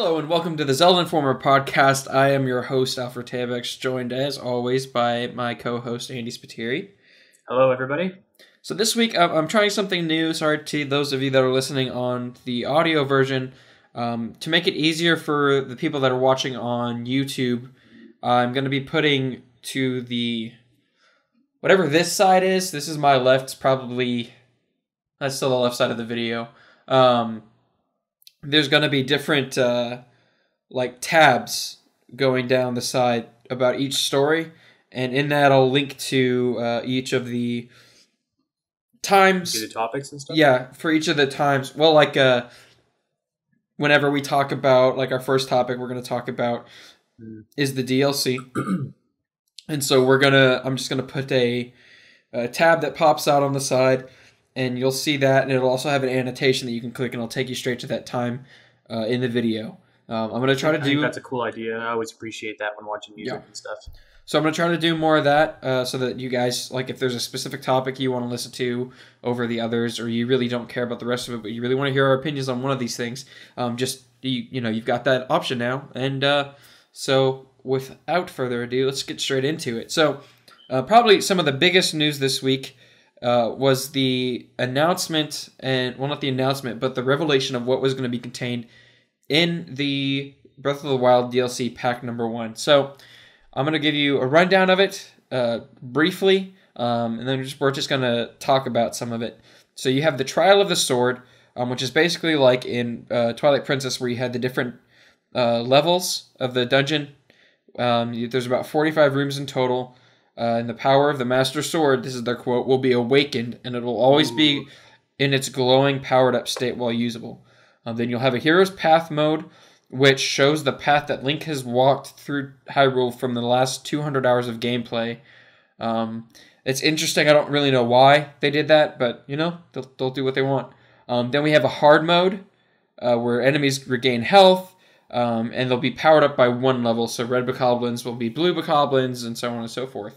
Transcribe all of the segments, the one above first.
Hello and welcome to the Zelda Informer podcast. I am your host, Alfred Tabex, joined as always by my co-host, Andy Spiteri. Hello, everybody. So this week I'm trying something new. Sorry to those of you that are listening on the audio version. To make it easier for the people that are watching on YouTube, I'm going to be putting to the... whatever this side is. This is my left. It's probably... that's still the left side of the video. There's going to be different like tabs going down the side about each story, and in that I'll link to each of the times. The topics and stuff? Yeah, for each of the times. Well, like whenever we talk about, like our first topic we're going to talk about is the DLC. And so I'm just going to put a tab that pops out on the side, and you'll see that, and it'll also have an annotation that you can click, and it'll take you straight to that time in the video. I'm going to try to do... I think that's a cool idea. I always appreciate that when watching music and stuff. So I'm going to try to do more of that so that you guys, like if there's a specific topic you want to listen to over the others, or you really don't care about the rest of it, but you really want to hear our opinions on one of these things, you've got that option now. And so without further ado, let's get straight into it. So probably some of the biggest news this week was the announcement, not the announcement, but the revelation of what was going to be contained in the Breath of the Wild DLC pack number 1. So I'm going to give you a rundown of it briefly, and then we're just going to talk about some of it. So you have the Trial of the Sword, which is basically like in Twilight Princess, where you had the different levels of the dungeon. There's about 45 rooms in total. And the power of the Master Sword, this is their quote, will be awakened, and it will always be in its glowing, powered-up state while usable. Then you'll have a Hero's Path mode, which shows the path that Link has walked through Hyrule from the last 200 hours of gameplay. It's interesting. I don't really know why they did that, but, they'll do what they want. Then we have a Hard mode, where enemies regain health, and they'll be powered up by one level, so red bokoblins will be blue bokoblins, and so on and so forth.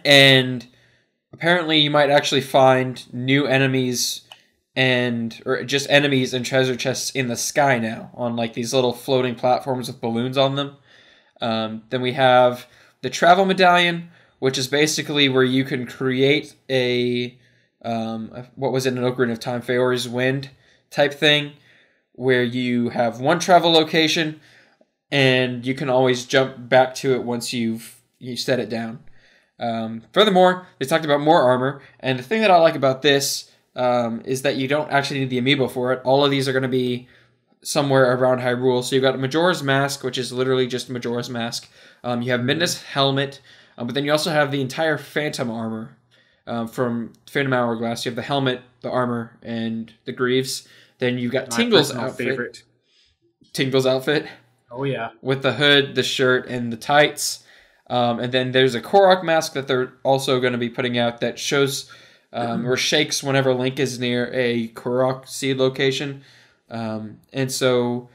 And apparently you might actually find new enemies or just enemies and treasure chests in the sky now, on like these little floating platforms with balloons on them. Then we have the Travel Medallion, which is basically where you can create a, what was it, an Ocarina of Time, Feori's Wind type thing, where you have one travel location and you can always jump back to it once you set it down. Furthermore, they talked about more armor, and the thing that I like about this is that you don't actually need the amiibo for it. All of these are going to be somewhere around Hyrule. So you've got Majora's Mask, which is literally just Majora's Mask. You have Midna's helmet, but then you also have the entire Phantom armor from Phantom Hourglass. You have the helmet, the armor, and the greaves. Then you've got Tingle's outfit. Favorite. Tingle's outfit. Oh, yeah. With the hood, the shirt, and the tights. And then there's a Korok mask that they're also going to be putting out that shows or shakes whenever Link is near a Korok seed location. And so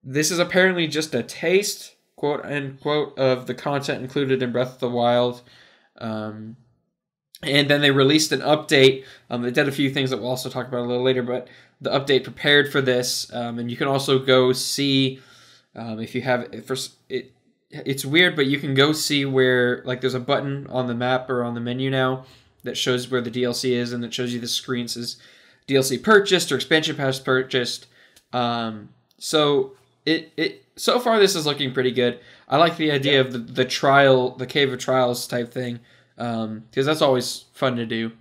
this is apparently just a taste, quote unquote, of the content included in Breath of the Wild. And then they released an update. They did a few things that we'll also talk about a little later, but the update prepared for this, and you can also go see if you have it. It's weird, but you can go see where, like, there's a button on the map or on the menu now that shows where the DLC is, and that shows you the screen says DLC purchased or expansion pass purchased. So far this is looking pretty good. I like the idea of the trial, the Cave of Trials type thing, because that's always fun to do.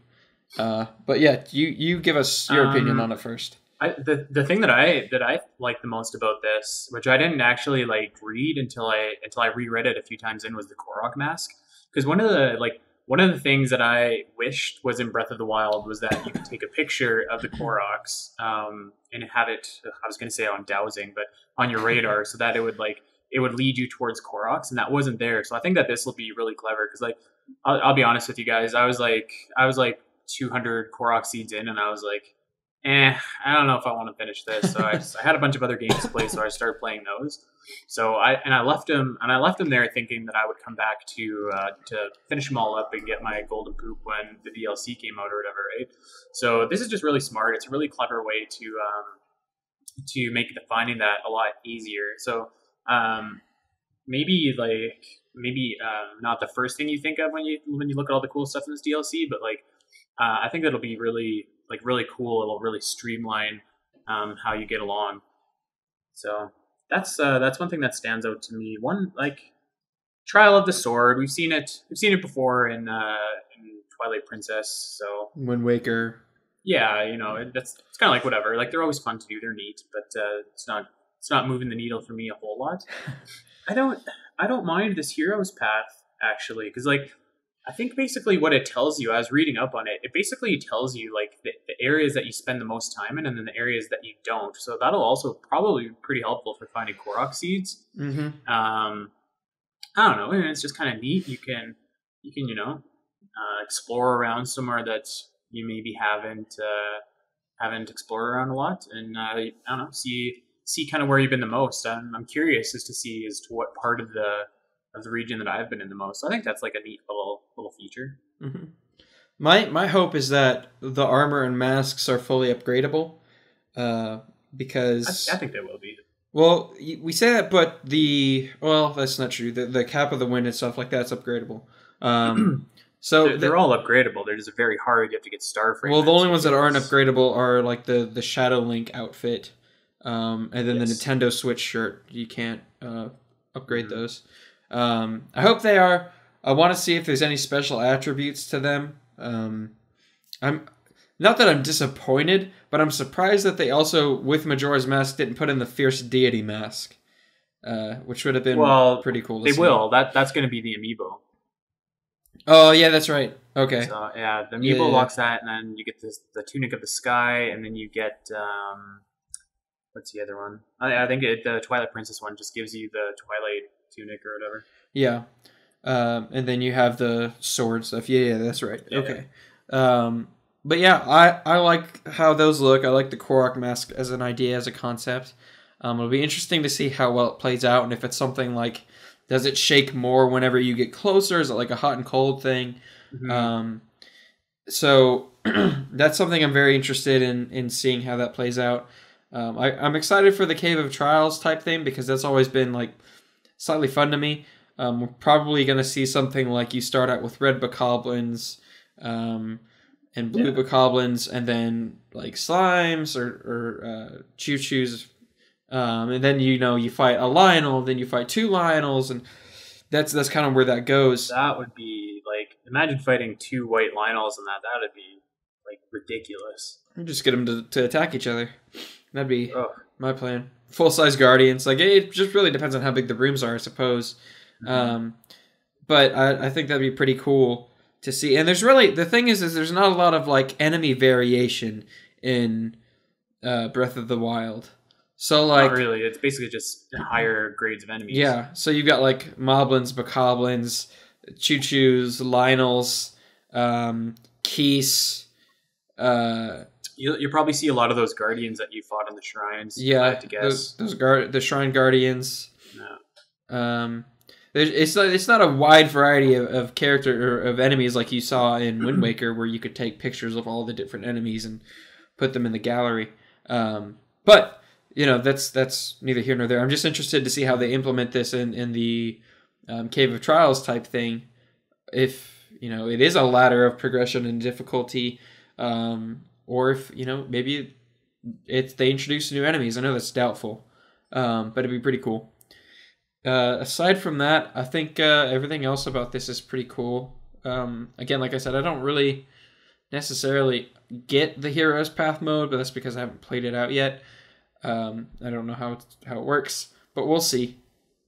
But yeah, you give us your opinion on it first. The thing that I like the most about this, which I didn't actually read until I reread it a few times was the Korok mask. Because one of the things that I wished was in Breath of the Wild was that you could take a picture of the Koroks and have it, I was going to say on dowsing, but on your radar, so that it would lead you towards Koroks, and that wasn't there. So I think that this will be really clever, because I'll be honest with you guys, I was like 200 Korok seeds in, and I was like, I don't know if I want to finish this. So I had a bunch of other games to play, so I started playing those. So I left them there thinking that I would come back to finish them all up and get my golden poop when the DLC came out or whatever, right? So this is just really smart. It's a really clever way to make the finding that a lot easier. So maybe not the first thing you think of when you look at all the cool stuff in this DLC, but like I think that'll be really cool. It'll really streamline how you get along. So that's one thing that stands out to me. One, like, Trial of the Sword. We've seen it before in Twilight Princess. So Wind Waker. Yeah, it's kind of like whatever. Like, they're always fun to do. They're neat, but it's not moving the needle for me a whole lot. I don't mind this hero's path actually, because like I think basically what it tells you, I was reading up on it, it basically tells you like the areas that you spend the most time in and then the areas that you don't. So that'll also probably be pretty helpful for finding Korok seeds. Mm-hmm. I don't know. It's just kind of neat. You can explore around somewhere that you maybe haven't explored around a lot, and I don't know, see kind of where you've been the most. I'm curious as to what part of the region that I've been in the most. So I think that's like a neat little feature. Mm-hmm. My hope is that the armor and masks are fully upgradable, because I think they will be. Well, we say that, but that's not true. The cap of the wind and stuff like that's upgradable. So they're all upgradable. They're just very hard. You have to get star fragments. Well, the only ones that aren't upgradable are like the Shadow Link outfit, and then the Nintendo Switch shirt. You can't upgrade those. I hope they are. I want to see if there's any special attributes to them. I'm not that I'm disappointed, but I'm surprised that they also, with Majora's Mask, didn't put in the Fierce Deity mask, which would have been pretty cool. They will. That's going to be the amiibo. Oh yeah, that's right. Okay. So yeah, the amiibo locks that, and then you get the Tunic of the Sky, and then you get what's the other one? I think the Twilight Princess one just gives you the Twilight Tunic or whatever. Yeah, and then you have the sword stuff. Yeah, that's right. Yeah. Okay. But yeah, I like how those look. I like the Korok mask as an idea, as a concept. It'll be interesting to see how well it plays out, and if it's something like, does it shake more whenever you get closer? Is it like a hot and cold thing? Mm-hmm. So that's something I'm very interested in seeing how that plays out. I'm excited for the Cave of Trials type thing, because that's always been like slightly fun to me. We're probably going to see something like you start out with red bokoblins, and blue bokoblins, and then like slimes or choo-choos. And then you fight a Lionel, then you fight two Lionels, and that's kind of where that goes. That would be like, imagine fighting two white Lionels, and that would be like ridiculous. Just get them to attack each other. That'd be my plan. Full-size Guardians, like it just really depends on how big the rooms are, I suppose. Mm-hmm. But I think that'd be pretty cool to see. And the thing is there's not a lot of like enemy variation in Breath of the Wild. So like, not really. It's basically just higher grades of enemies. Yeah. So you've got like Moblins, Bokoblins, Choo-Choos, Lionels, Keese. You'll probably see a lot of those Guardians that you fought in the shrines. Yeah, I have to guess. the Shrine Guardians. No. It's not a wide variety of character or of enemies like you saw in Wind Waker, where you could take pictures of all the different enemies and put them in the gallery. But that's neither here nor there. I'm just interested to see how they implement this in the Cave of Trials type thing. If it is a ladder of progression and difficulty, or if maybe they introduce new enemies. I know that's doubtful, but it'd be pretty cool. Aside from that, I think everything else about this is pretty cool. Again, like I said, I don't really necessarily get the Hero's Path mode, but that's because I haven't played it out yet. I don't know how it works, but we'll see.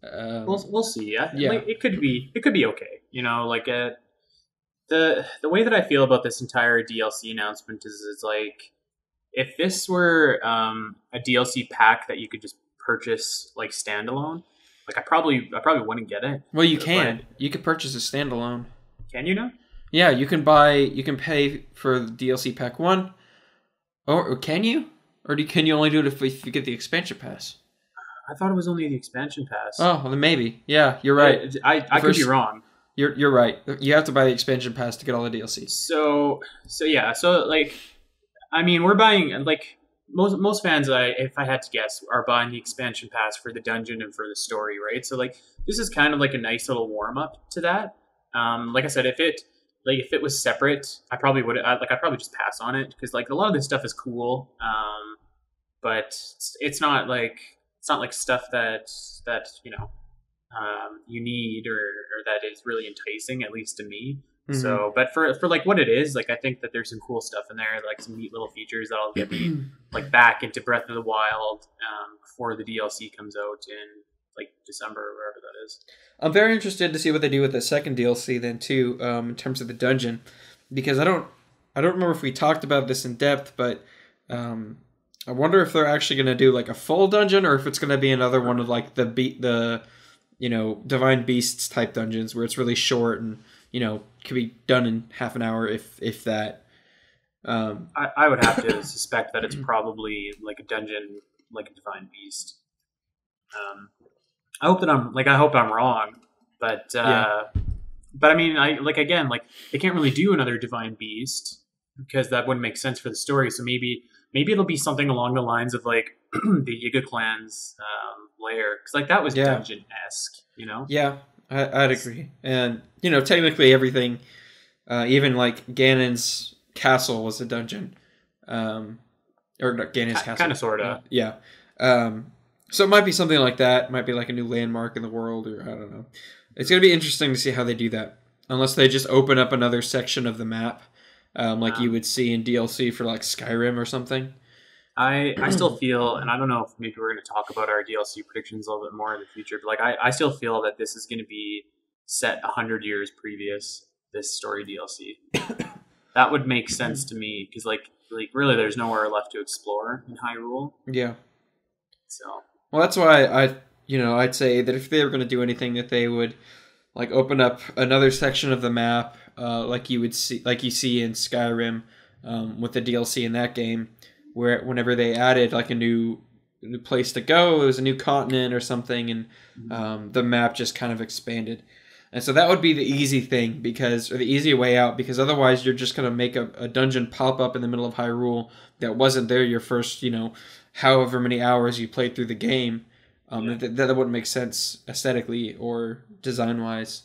We'll see. Yeah. Like, it could be okay. Like the way that I feel about this entire DLC announcement is like, if this were a DLC pack that you could just purchase like standalone, like I probably wouldn't get it. Well, you can. You could purchase a standalone. Can you now? Yeah, you can pay for the DLC pack 1. Or can you? Or can you only do it if you get the expansion pass? I thought it was only the expansion pass. Oh, well, then maybe. Yeah, you're right. I could be wrong. You're right. You have to buy the expansion pass to get all the DLC. So yeah. So like, I mean, we're buying, like, most fans, if I had to guess, are buying the expansion pass for the dungeon and for the story, right? So like this is kind of like a nice little warm up to that. Like I said, if it was separate, I probably would I'd probably just pass on it because like a lot of this stuff is cool, but it's not like stuff that you need or that is really enticing, at least to me. So, but for like what it is, like I think that there's some cool stuff in there, like some neat little features that'll get me like back into Breath of the Wild before the DLC comes out in like December or wherever that is. I'm very interested to see what they do with the second DLC then too, in terms of the dungeon, because I don't remember if we talked about this in depth, but I wonder if they're actually going to do like a full dungeon or if it's going to be another one of like the Divine Beasts type dungeons where it's really short and could be done in half an hour if that. I would have to suspect that it's probably like a dungeon, like a Divine Beast. I hope I'm wrong, but I mean, they can't really do another Divine Beast because that wouldn't make sense for the story. So maybe it'll be something along the lines of like the Yiga clan's lair, because like that was dungeon-esque, Yeah, I'd agree. And technically everything, even like Ganon's castle was a dungeon, or not Ganon's castle, kind of sorta. Yeah. So it might be something like that. It might be like a new landmark in the world, or I don't know. It's gonna be interesting to see how they do that, unless they just open up another section of the map. Like you would see in DLC for like Skyrim or something. I still feel, and I don't know if maybe we're going to talk about our DLC predictions a little bit more in the future, but like I still feel that this is going to be set 100 years previous, this story DLC. That would make sense to me because like really there's nowhere left to explore in Hyrule. Yeah. So. Well, that's why I'd say that if they were going to do anything, that they would like open up another section of the map, like you see in Skyrim, with the DLC in that game, where whenever they added like a new place to go, it was a new continent or something, and the map just kind of expanded. And so that would be the easy thing, or the easy way out, because otherwise you're just going to make a dungeon pop up in the middle of Hyrule that wasn't there your first, however many hours you played through the game. That wouldn't make sense aesthetically or design-wise.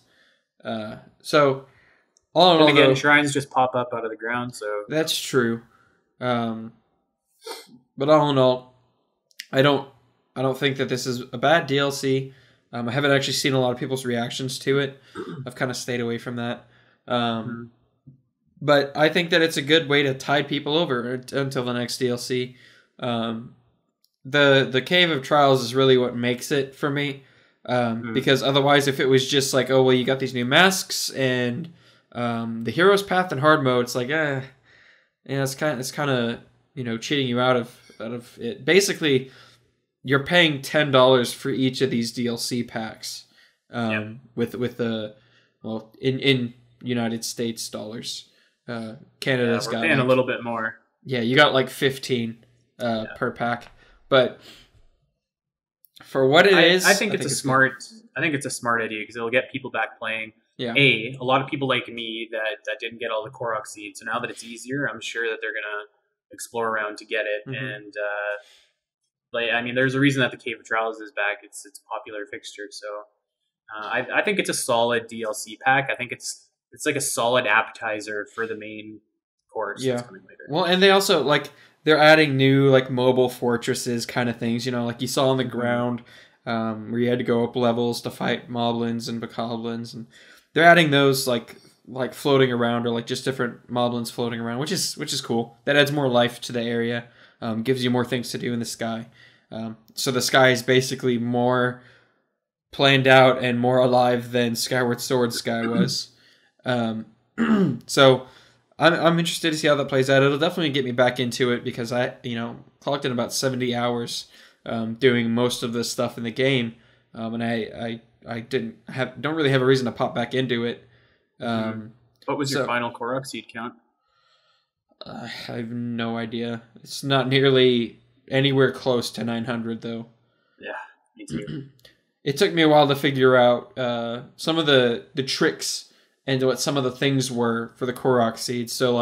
So, all in all, again, shrines just pop up out of the ground, so... That's true. But all in all, I don't think that this is a bad DLC. I haven't actually seen a lot of people's reactions to it. I've kind of stayed away from that. But I think that it's a good way to tide people over until the next DLC. The Cave of Trials is really what makes it for me. Because otherwise, if it was just like, oh, well, you got these new masks and the hero's path in hard mode, it's like, it's kind of cheating you out of it. Basically, you're paying $10 for each of these DLC packs. With the in United States dollars, Canada's got paying a little bit more. Yeah, you got like 15 per pack, but for what it is, I think it's a smart idea because it'll get people back playing. Yeah. A lot of people like me that didn't get all the Korok seeds, so now that it's easier, I'm sure that they're gonna explore around to get it. And there's a reason that the Cave of Trials is back. It's a popular fixture, so I think it's a solid DLC pack. I think it's like a solid appetizer for the main course that's coming later. Well, and they also they're adding new like mobile fortresses kind of things, like you saw on the ground, where you had to go up levels to fight moblins and bokoblins, and they're adding those like floating around, or like just different moblins floating around, which is cool. That adds more life to the area, gives you more things to do in the sky. So the sky is basically more planned out and more alive than Skyward Sword Sky was. So I'm interested to see how that plays out. Don't really get me back into it because I clocked in about 70 hours doing most of the stuff in the game, and I don't really have a reason to pop back into it. What was your final Korok seed count? I have no idea. It's not nearly anywhere close to 900 though. Yeah, me too. It took me a while to figure out some of the tricks and what some of the things were for the Korok seeds. So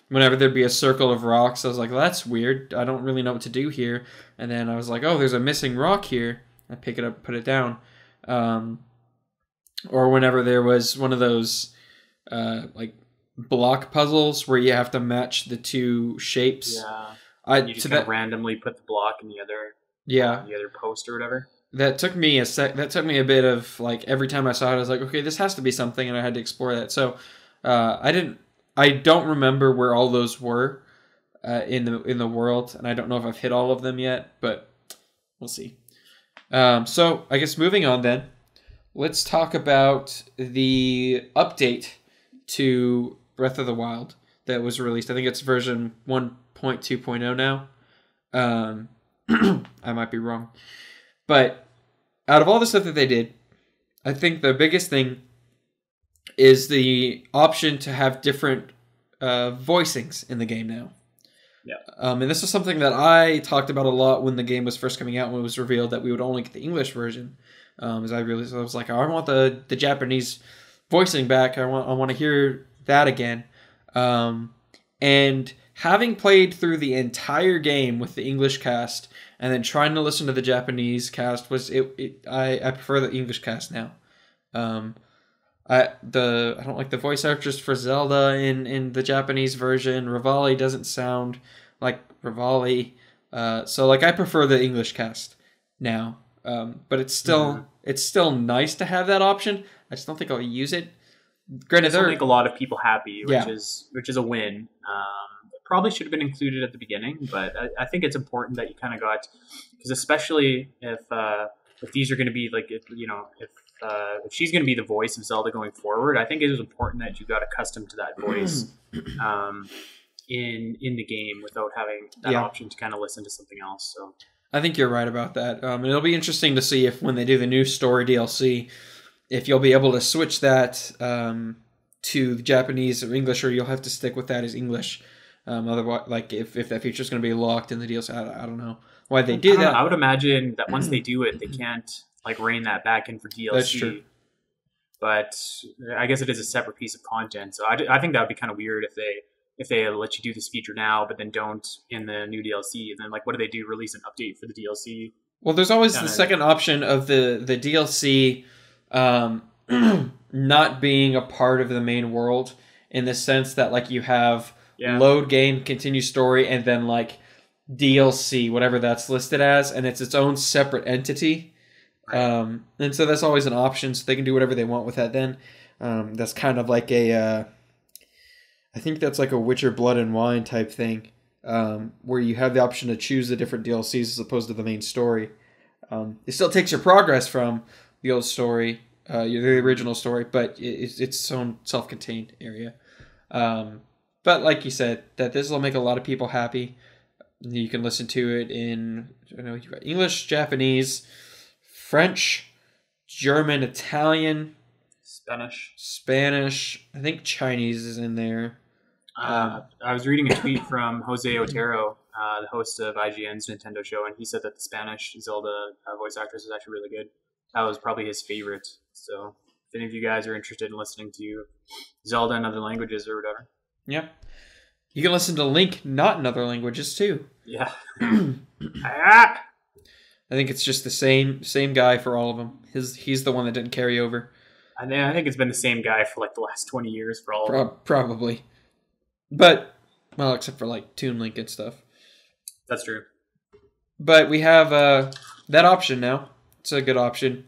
whenever there'd be a circle of rocks, I was like, well, that's weird. I don't really know what to do here. And then I was like, oh, there's a missing rock here. I pick it up, put it down. Or whenever there was one of those like block puzzles where you have to match the two shapes. Yeah. You just kind of randomly put the block in the other post or whatever. That took me a bit of like every time I saw it, I was like, okay, this has to be something, and I had to explore that. So I don't remember where all those were in the world, and I don't know if I've hit all of them yet, but we'll see. So I guess moving on then, let's talk about the update to Breath of the Wild that was released. I think it's version 1.2.0 now. I might be wrong. But out of all the stuff that they did, I think the biggest thing is the option to have different voicings in the game now. Yeah. And this is something that I talked about a lot when the game was first coming out, when it was revealed that we would only get the English version. As I was like, oh, I want the Japanese voicing back. I want to hear that again. And having played through the entire game with the English cast and then trying to listen to the Japanese cast I prefer the English cast now. I don't like the voice actress for Zelda in the Japanese version. Rivali doesn't sound like Rivali. So like I prefer the English cast now. But it's still nice to have that option. I just don't think I'll use it. Granted, it'll make a lot of people happy, which is a win. It probably should have been included at the beginning, but I think it's important that you kind of got, because especially if these are going to be like if she's going to be the voice of Zelda going forward, I think it was important that you got accustomed to that voice in the game without having that option to kind of listen to something else. So I think you're right about that. And it'll be interesting to see if when they do the new story DLC, if you'll be able to switch that to Japanese or English, or you'll have to stick with that as English. Otherwise, like if that feature is going to be locked in the DLC, I don't know why they do that. I would imagine that once they do it, they can't like rein that back in for DLC. That's true. But I guess it is a separate piece of content, so I think that would be kind of weird if they let you do this feature now, but then don't in the new DLC. And then like, what do they do? Release an update for the DLC? Well, there's always the second option of the DLC not being a part of the main world, in the sense that like you have load game, continue story, and then like DLC, whatever that's listed as, and it's its own separate entity. And so that's always an option, so they can do whatever they want with that then. That's kind of like I think that's like a Witcher Blood and Wine type thing, where you have the option to choose the different DLCs as opposed to the main story. It still takes your progress from the old story, the original story, but it's its own self-contained area. But like you said, that this will make a lot of people happy. You can listen to it in you've got English, Japanese, French, German, Italian, Spanish. I think Chinese is in there. I was reading a tweet from Jose Otero, the host of IGN's Nintendo show, and he said that the Spanish Zelda voice actress is actually really good. That was probably his favorite. So if any of you guys are interested in listening to Zelda in other languages or whatever. Yeah. You can listen to Link not in other languages too. Yeah. I think it's just the same guy for all of them. He's the one that didn't carry over. I think it's been the same guy for like the last 20 years for all of them. Probably. But, well, except for like Toon Link and stuff. That's true. But we have that option now. It's a good option.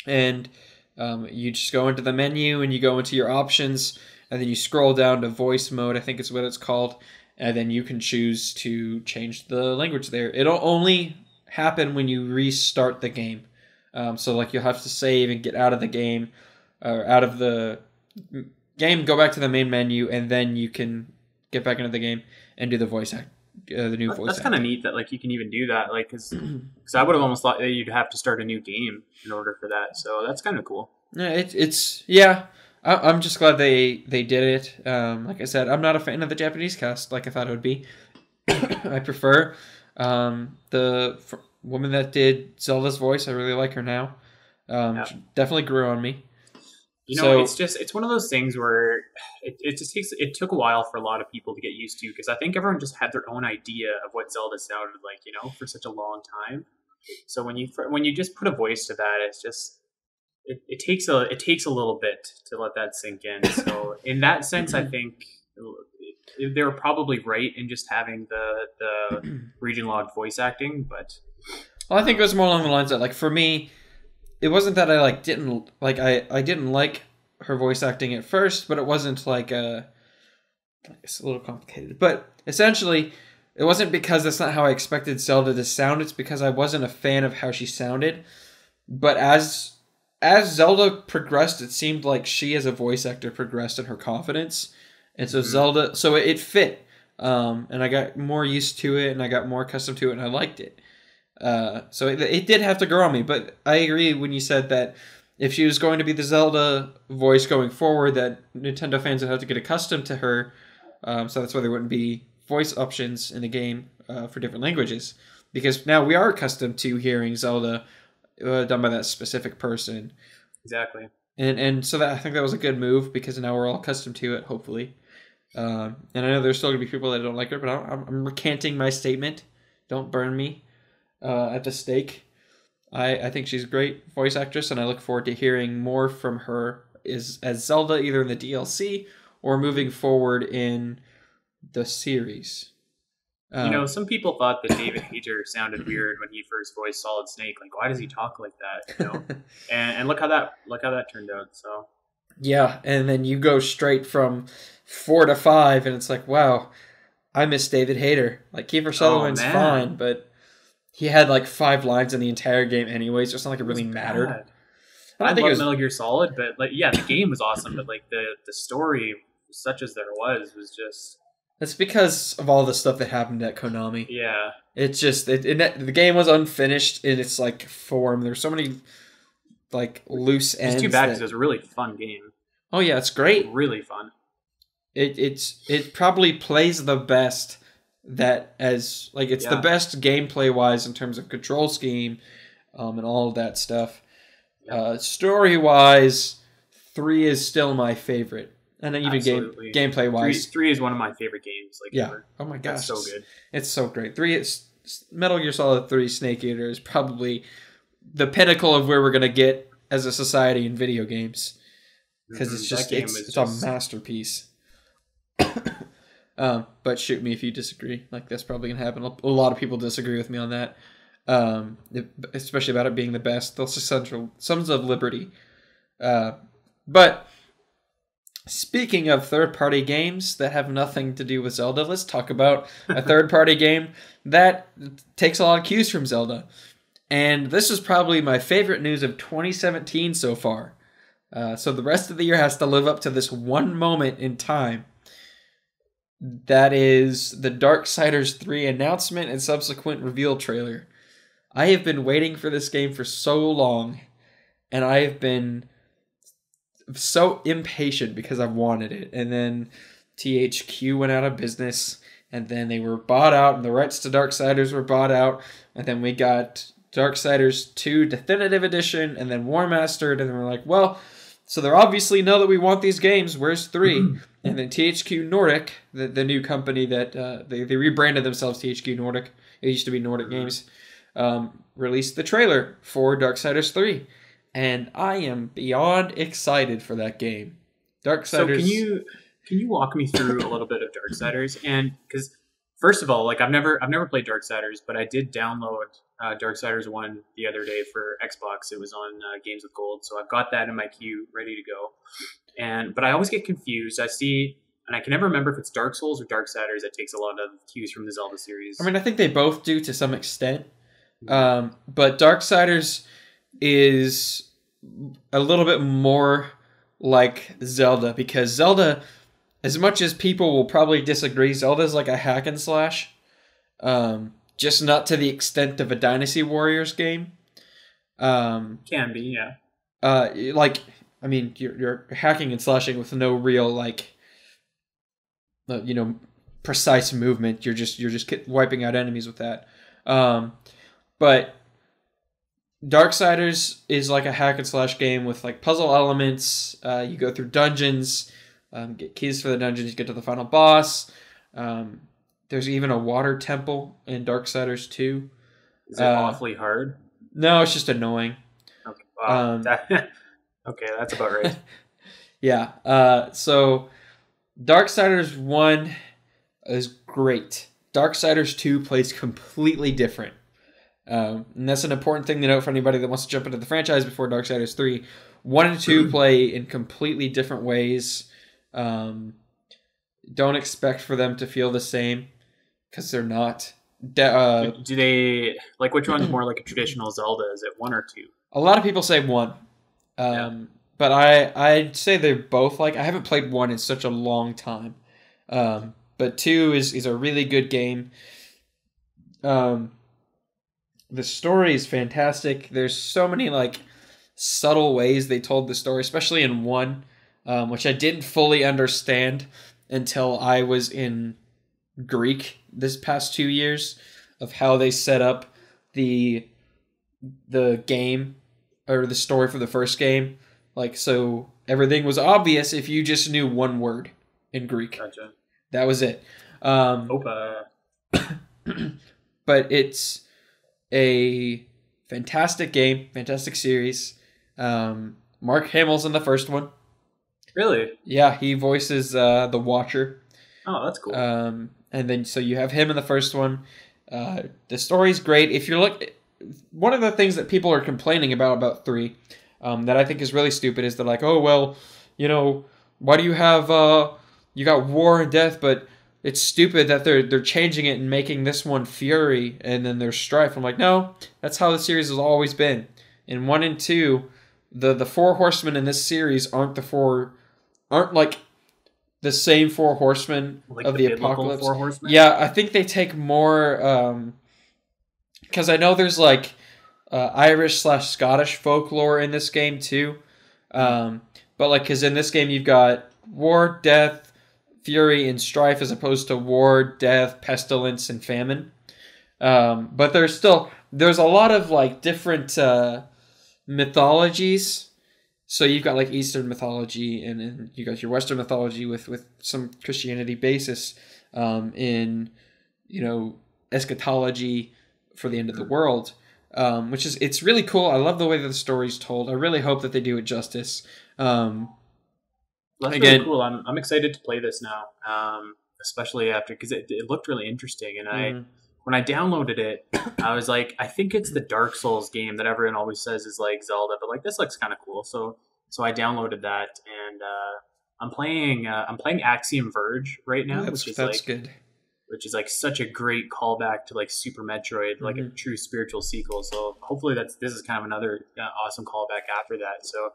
And you just go into the menu and you go into your options, and then you scroll down to voice mode, I think is what it's called. And then you can choose to change the language there. It'll only happen when you restart the game. So like you'll have to save and get out of the game, or out of the game, go back to the main menu, and then you can get back into the game and do the voice act, the new voice. That's kind of neat that like you can even do that, like because I would have almost thought that you'd have to start a new game in order for that. So that's kind of cool. Yeah, I'm just glad they did it. Like I said, I'm not a fan of the Japanese cast like I thought it would be. I prefer the woman that did Zelda's voice. I really like her now. She definitely grew on me. So it's one of those things where it took a while for a lot of people to get used to, because I think everyone just had their own idea of what Zelda sounded like, for such a long time. So when you just put a voice to that, it's just it takes a little bit to let that sink in. So in that sense, I think they were probably right in just having the region logged voice acting, but well, I think it was more along the lines that, like, for me, it wasn't that I didn't like her voice acting at first, but it wasn't like it's a little complicated. But essentially, it wasn't because that's not how I expected Zelda to sound. It's because I wasn't a fan of how she sounded. But as Zelda progressed, it seemed like she as a voice actor progressed in her confidence, and so it fit. And I got more used to it, and I got more accustomed to it, and I liked it. So it did have to grow on me, but I agree when you said that if she was going to be the Zelda voice going forward, that Nintendo fans would have to get accustomed to her. So that's why there wouldn't be voice options in the game for different languages, because now we are accustomed to hearing Zelda done by that specific person. Exactly. And so that I think that was a good move, because now we're all accustomed to it, hopefully. And I know there's still going to be people that don't like her, but I'm recanting my statement. Don't burn me at the stake. I think she's a great voice actress, and I look forward to hearing more from her as Zelda, either in the DLC or moving forward in the series. Some people thought that David Hayter sounded weird when he first voiced Solid Snake. Like, why does he talk like that? And look how that turned out. So yeah, and then you go straight from 4 to 5, and it's like, wow, I miss David Hayter. Like, Kiefer Sutherland's fine, but he had like 5 lines in the entire game anyways, so it's not like it really mattered. I love Metal Gear Solid, but like, yeah, the game was awesome, but like the story, such as there was just. It's because of all the stuff that happened at Konami. Yeah, it's just the game was unfinished in its like form. There's so many like loose ends. It's too bad because it was a really fun game. Oh yeah, it's great. Really fun. It probably plays the best. The best gameplay wise in terms of control scheme, and all of that stuff. Yeah. Story wise, 3 is still my favorite, and then even gameplay wise, 3 is one of my favorite games. Like, yeah, ever. Oh my gosh, it's so good. It's so great. 3 is Metal Gear Solid 3 Snake Eater is probably the pinnacle of where we're gonna get as a society in video games, because it's a masterpiece. But shoot me if you disagree. Like, that's probably gonna happen. A lot of people disagree with me on that, especially about it being the best. Those essential Sons of Liberty. But speaking of third-party games that have nothing to do with Zelda, let's talk about a third-party game that takes a lot of cues from Zelda. And this is probably my favorite news of 2017 so far. So the rest of the year has to live up to this one moment in time. That is the Darksiders 3 announcement and subsequent reveal trailer. I have been waiting for this game for so long, and I have been so impatient because I've wanted it. And then THQ went out of business, and then they were bought out, and the rights to Darksiders were bought out, and then we got Darksiders 2 Definitive Edition, and then War Mastered, and then we're like, well, so they obviously know that we want these games. Where's 3? And then THQ Nordic, the new company that they rebranded themselves THQ Nordic. It used to be Nordic Games. Released the trailer for Darksiders 3. And I am beyond excited for that game. Darksiders. So can you walk me through a little bit of Darksiders? And because first of all, like, I've never played Darksiders, but I did download Darksiders 1 the other day for Xbox. It was on Games with Gold, so I've got that in my queue ready to go. But I always get confused. I see, and I can never remember if it's Dark Souls or Darksiders that takes a lot of cues from the Zelda series. I mean, I think they both do to some extent. But Darksiders is a little bit more like Zelda, because Zelda, as much as people will probably disagree, Zelda is like a hack and slash. Just not to the extent of a Dynasty Warriors game. Can be, yeah. I mean, you're hacking and slashing with no real precise movement. You're just wiping out enemies with that. But Darksiders is like a hack and slash game with like puzzle elements. You go through dungeons, get keys for the dungeons, get to the final boss. There's even a water temple in Darksiders 2. Is it awfully hard? No, it's just annoying. Okay, wow. Okay, that's about right. Yeah. So Darksiders 1 is great. Darksiders 2 plays completely different. And that's an important thing to note for anybody that wants to jump into the franchise before Darksiders 3. 1 and 2 play in completely different ways. Don't expect for them to feel the same, because they're not. Do they, like, which one's more like a traditional Zelda? Is it 1 or 2? A lot of people say 1. But I'd say they're both like. I haven't played 1 in such a long time. But 2 is a really good game. The story is fantastic. There's so many like subtle ways they told the story, especially in 1, which I didn't fully understand until I was in Greek this past 2 years, of how they set up the game or the story for the first game. Like, so everything was obvious if you just knew one word in Greek. Gotcha. That was it. Opa. But it's a fantastic game, fantastic series. Mark Hamill's in the first one. Really? Yeah, he voices the Watcher. Oh, that's cool. And then so you have him in the first one. The story's great. If you're one of the things that people are complaining about 3, that I think is really stupid, is they're like, oh well, why do you have you got war and death, but it's stupid that they're changing it and making this one fury and then there's strife. I'm like, no, that's how the series has always been. In 1 and 2, the 4 horsemen in this series aren't like the same 4 horsemen like of the apocalypse. 4 horsemen? Yeah, I think they take more because I know there's like Irish/Scottish folklore in this game too. But like, because in this game you've got war, death, fury, and strife, as opposed to war, death, pestilence, and famine. But there's a lot of like different mythologies. So you've got like Eastern mythology, and you got your Western mythology with some Christianity basis in eschatology for the end of the world, which it's really cool. I love the way that the story's told. I really hope that they do it justice. That's really cool. I'm excited to play this now, especially after, because it looked really interesting, and when I downloaded it, I was like, I think it's the Dark Souls game that everyone always says is like Zelda, but like this looks kind of cool. So I downloaded that, and I'm playing Axiom Verge right now, that's good. Which is like such a great callback to like Super Metroid, like a true spiritual sequel. So hopefully this is kind of another awesome callback after that. So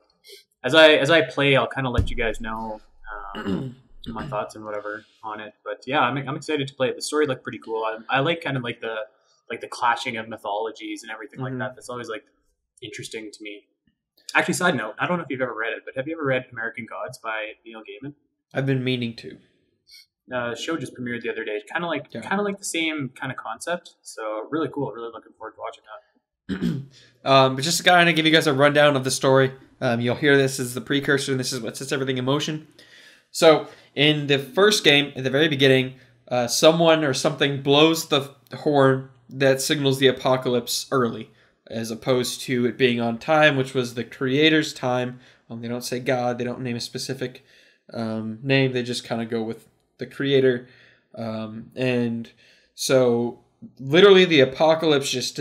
as I play, I'll kind of let you guys know my thoughts and whatever on it. But yeah, I'm excited to play it. The story looked pretty cool. I like kind of like the clashing of mythologies and everything like that. That's always like interesting to me. Actually, side note, I don't know if you've ever read it, but have you ever read American Gods by Neil Gaiman? I've been meaning to. The show just premiered the other day. Kind of like the same kind of concept. So really cool. Really looking forward to watching that. But just to kind of give you guys a rundown of the story, you'll hear this as the precursor, and this is what sets everything in motion. So in the first game, at the very beginning, someone or something blows the horn that signals the apocalypse early, as opposed to it being on time, which was the creator's time. They don't say God. They don't name a specific name. They just kind of go with the creator. And so literally the apocalypse just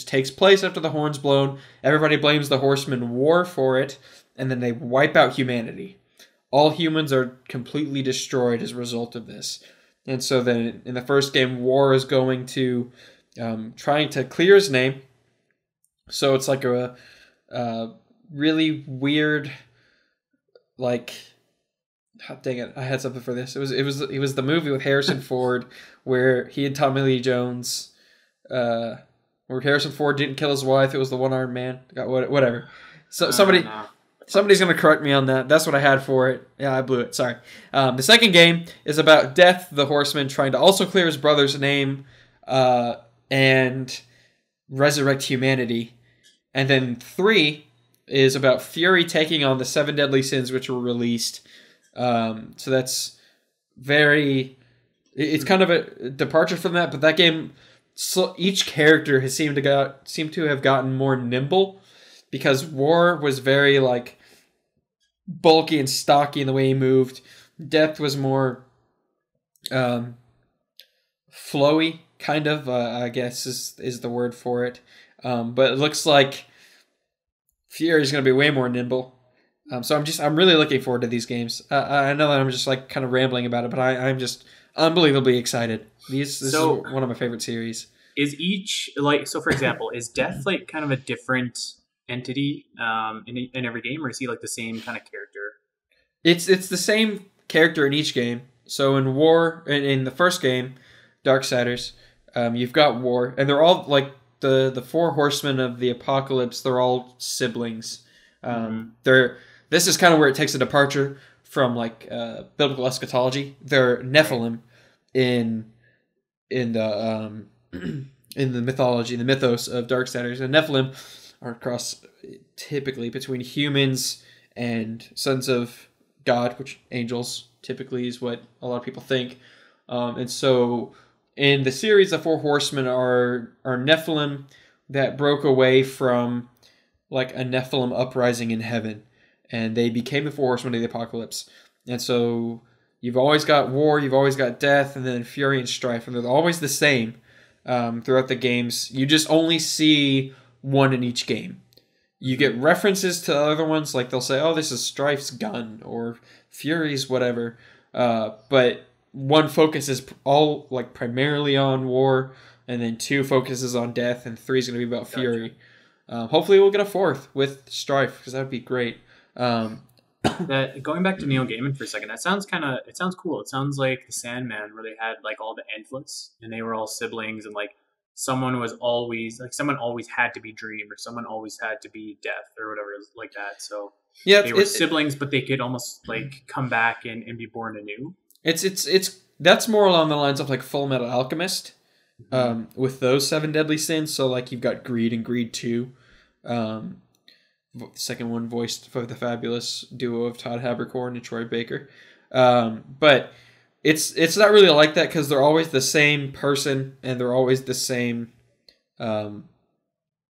takes place after the horn's blown. Everybody blames the horsemen war for it, and then they wipe out humanity. All humans are completely destroyed as a result of this. And so then in the first game, War is going to trying to clear his name. So it's like a really weird, like, dang it, I had something for this. It was the movie with Harrison Ford where he and Tommy Lee Jones, where Harrison Ford didn't kill his wife. It was the One-Armed Man. Whatever. So somebody's gonna correct me on that. That's what I had for it. Yeah, I blew it. Sorry. The second game is about Death, the Horseman, trying to also clear his brother's name, and resurrect humanity. And then 3 is about Fury taking on the 7 deadly sins which were released. So that's very... It's kind of a departure from that, but that game... So each character has seemed to have gotten more nimble, because War was very like bulky and stocky in the way he moved. Death was more flowy, kind of. I guess is the word for it. But it looks like Fury is going to be way more nimble. So I'm really looking forward to these games. I know that I'm just like kind of rambling about it, but I'm just unbelievably excited. This is one of my favorite series. Is each so? For example, is Death like kind of a different entity in every game, or is he like the same kind of character? It's the same character in each game. So in War, in the first game, Darksiders, you've got War, and they're all like the 4 horsemen of the apocalypse. They're all siblings. This is kind of where it takes a departure from like biblical eschatology. They're Nephilim in the in the mythology, the mythos of Darksiders. And Nephilim are cross typically between humans and sons of God, which angels typically is what a lot of people think. And so in the series, the 4 horsemen are Nephilim that broke away from like a Nephilim uprising in heaven, and they became the 4 horsemen of the apocalypse. And so you've always got War, you've always got Death, and then Fury and Strife, and they're always the same throughout the games. You just only see one in each game. You get references to other ones, like they'll say, oh, this is Strife's gun, or Fury's whatever. But one focuses all like primarily on War, and then 2 focuses on Death, and 3 is going to be about Fury. Hopefully we'll get a 4th with Strife, because that would be great. That going back to Neil Gaiman for a second, it sounds cool. It sounds like the Sandman, where they had like all the endless, and they were all siblings, and like someone always had to be Dream, or someone always had to be Death, or whatever like that. So yeah, they were siblings, but they could almost like come back and be born anew. It's that's more along the lines of like Full Metal Alchemist, with those 7 deadly sins. So like you've got Greed and Greed 2. The second one voiced by the fabulous duo of Todd Haberkorn and Troy Baker. But it's not really like that, because they're always the same person and they're always the same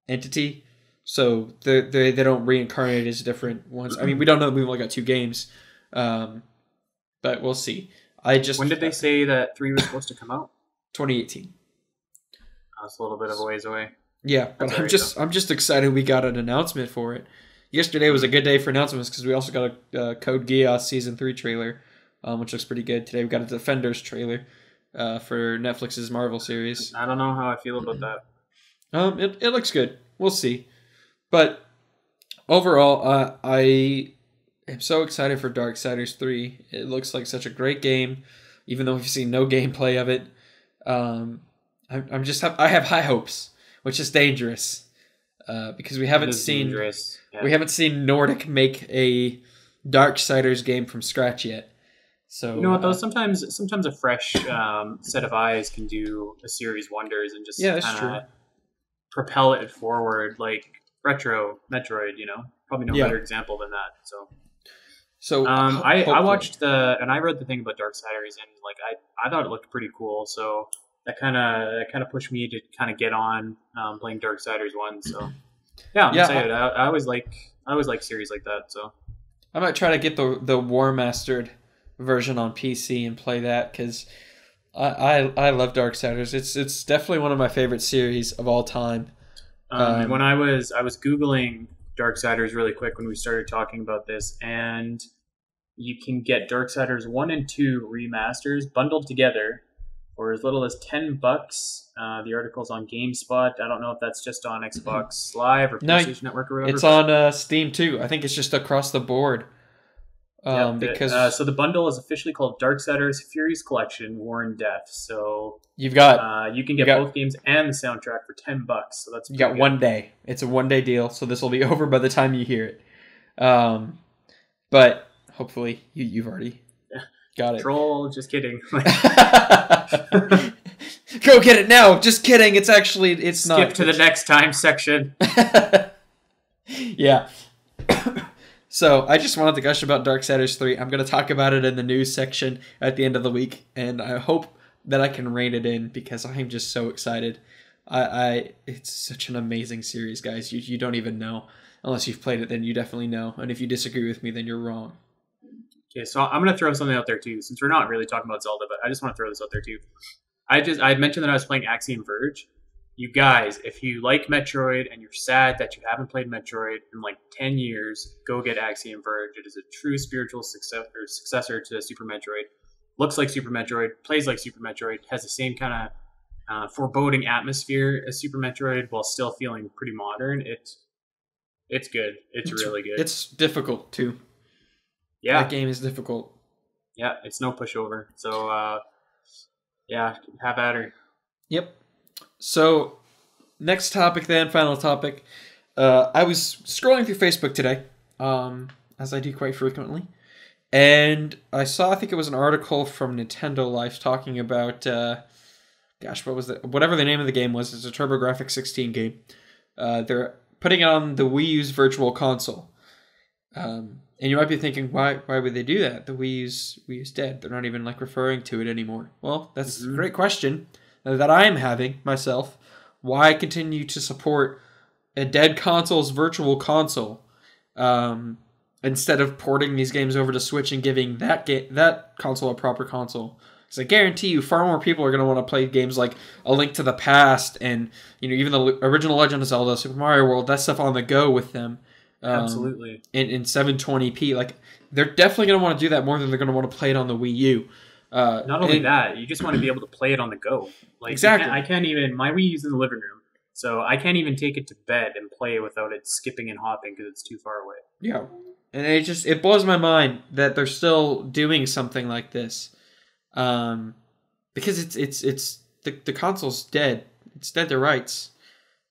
entity. So they don't reincarnate as different ones. I mean, we don't know. We've only got 2 games, but we'll see. When did they say that 3 was supposed to come out? 2018. That's a little bit of a ways away. Yeah, but I'm just excited we got an announcement for it. Yesterday was a good day for announcements, because we also got a Code Geass Season 3 trailer, which looks pretty good. Today we got a Defenders trailer for Netflix's Marvel series. I don't know how I feel about that. It looks good. We'll see. But overall, I am so excited for Darksiders 3. It looks like such a great game, even though we've seen no gameplay of it. I have high hopes, which is dangerous, because we haven't seen Nordic make a Darksiders game from scratch yet. So you know what though, sometimes a fresh set of eyes can do a series wonders, and just propel it forward, like retro Metroid. Probably no better example than that. So I watched and I read the thing about Darksiders, and like I thought it looked pretty cool. So that kind of pushed me to kind of get on playing Darksiders 1. So yeah, I'm excited. I always like series like that. So I might try to get the War Mastered version on PC and play that, because I love Darksiders. It's definitely one of my favorite series of all time. And when I was Googling Darksiders really quick when we started talking about this, and you can get Darksiders 1 and 2 remasters bundled together for as little as $10. The article's on GameSpot. I don't know if that's just on Xbox Live or PlayStation Network or whatever. It's on Steam too. I think it's just across the board. So the bundle is officially called Darksiders Fury's Collection: War and Death. So you can get both games and the soundtrack for $10. So that's you got good. 1 day. It's a 1 day deal. So this will be over by the time you hear it. But hopefully you've already got it. Troll, just kidding. Go get it now. Just kidding. It's not. Skip to the next time section. Yeah. So I just wanted to gush about Darksiders 3. I'm going to talk about it in the news section at the end of the week, and I hope that I can rein it in because I'm just so excited. It's such an amazing series, guys. You don't even know. Unless you've played it, then you definitely know. And if you disagree with me, then you're wrong. Okay, so I'm going to throw something out there too, since we're not really talking about Zelda, but I just want to throw this out there too. I mentioned that I was playing Axiom Verge. You guys, if you like Metroid and you're sad that you haven't played Metroid in like 10 years, go get Axiom Verge. It is a true spiritual successor to Super Metroid. Looks like Super Metroid, plays like Super Metroid, has the same kind of foreboding atmosphere as Super Metroid while still feeling pretty modern. It's good. It's really good. It's difficult too. Yeah. That game is difficult. Yeah, it's no pushover. So, yeah, have at her. Yep. So, next topic then, final topic. I was scrolling through Facebook today, as I do quite frequently, and I saw, I think it was an article from Nintendo Life talking about, what was whatever the name of the game was. It's a TurboGrafx 16 game. They're putting it on the Wii U's Virtual Console. And you might be thinking, why would they do that? The Wii U's dead. They're not even like referring to it anymore. Well, that's a great question that I'm having myself. Why continue to support a dead console's Virtual Console instead of porting these games over to Switch and giving that console a proper console? Because I guarantee you, far more people are going to want to play games like A Link to the Past and even the original Legend of Zelda, Super Mario World, that stuff on the go with them. Absolutely. In 720p. Like, they're definitely going to want to do that more than they're going to want to play it on the Wii U. Not only that, you just want to be able to play it on the go. Like, exactly. I can't even, my Wii U's in the living room, so I can't even take it to bed and play without it skipping and hopping because it's too far away. Yeah. And it blows my mind that they're still doing something like this. Because it's the console's dead. It's dead to rights.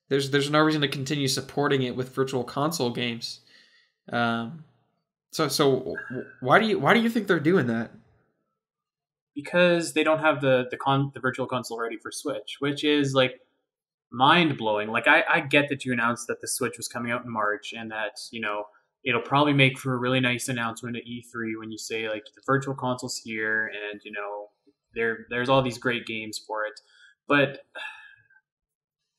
There's no reason to continue supporting it with Virtual Console games. So why do you think they're doing that? Because they don't have the Virtual Console ready for Switch, which is like mind blowing. Like I get that you announced that the Switch was coming out in March, and that it'll probably make for a really nice announcement at E3 when you say like the Virtual Console's here, and there's all these great games for it, but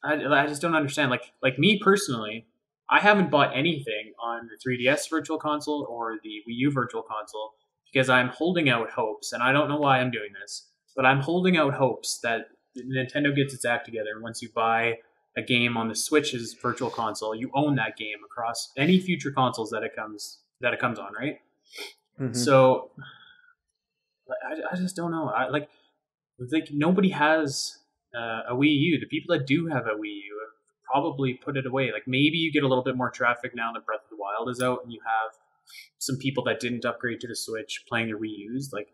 I just don't understand. Like me personally, I haven't bought anything on the 3DS Virtual Console or the Wii U Virtual Console because I'm holding out hopes, and I don't know why I'm doing this, but I'm holding out hopes that Nintendo gets its act together. And once you buy a game on the Switch's Virtual Console, you own that game across any future consoles that it comes on, right? Mm-hmm. So I just don't know. Like nobody has a Wii U. The people that do have a Wii U have probably put it away. Like maybe you get a little bit more traffic now that Breath of the Wild is out, and you have some people that didn't upgrade to the Switch playing their Wii U's. Like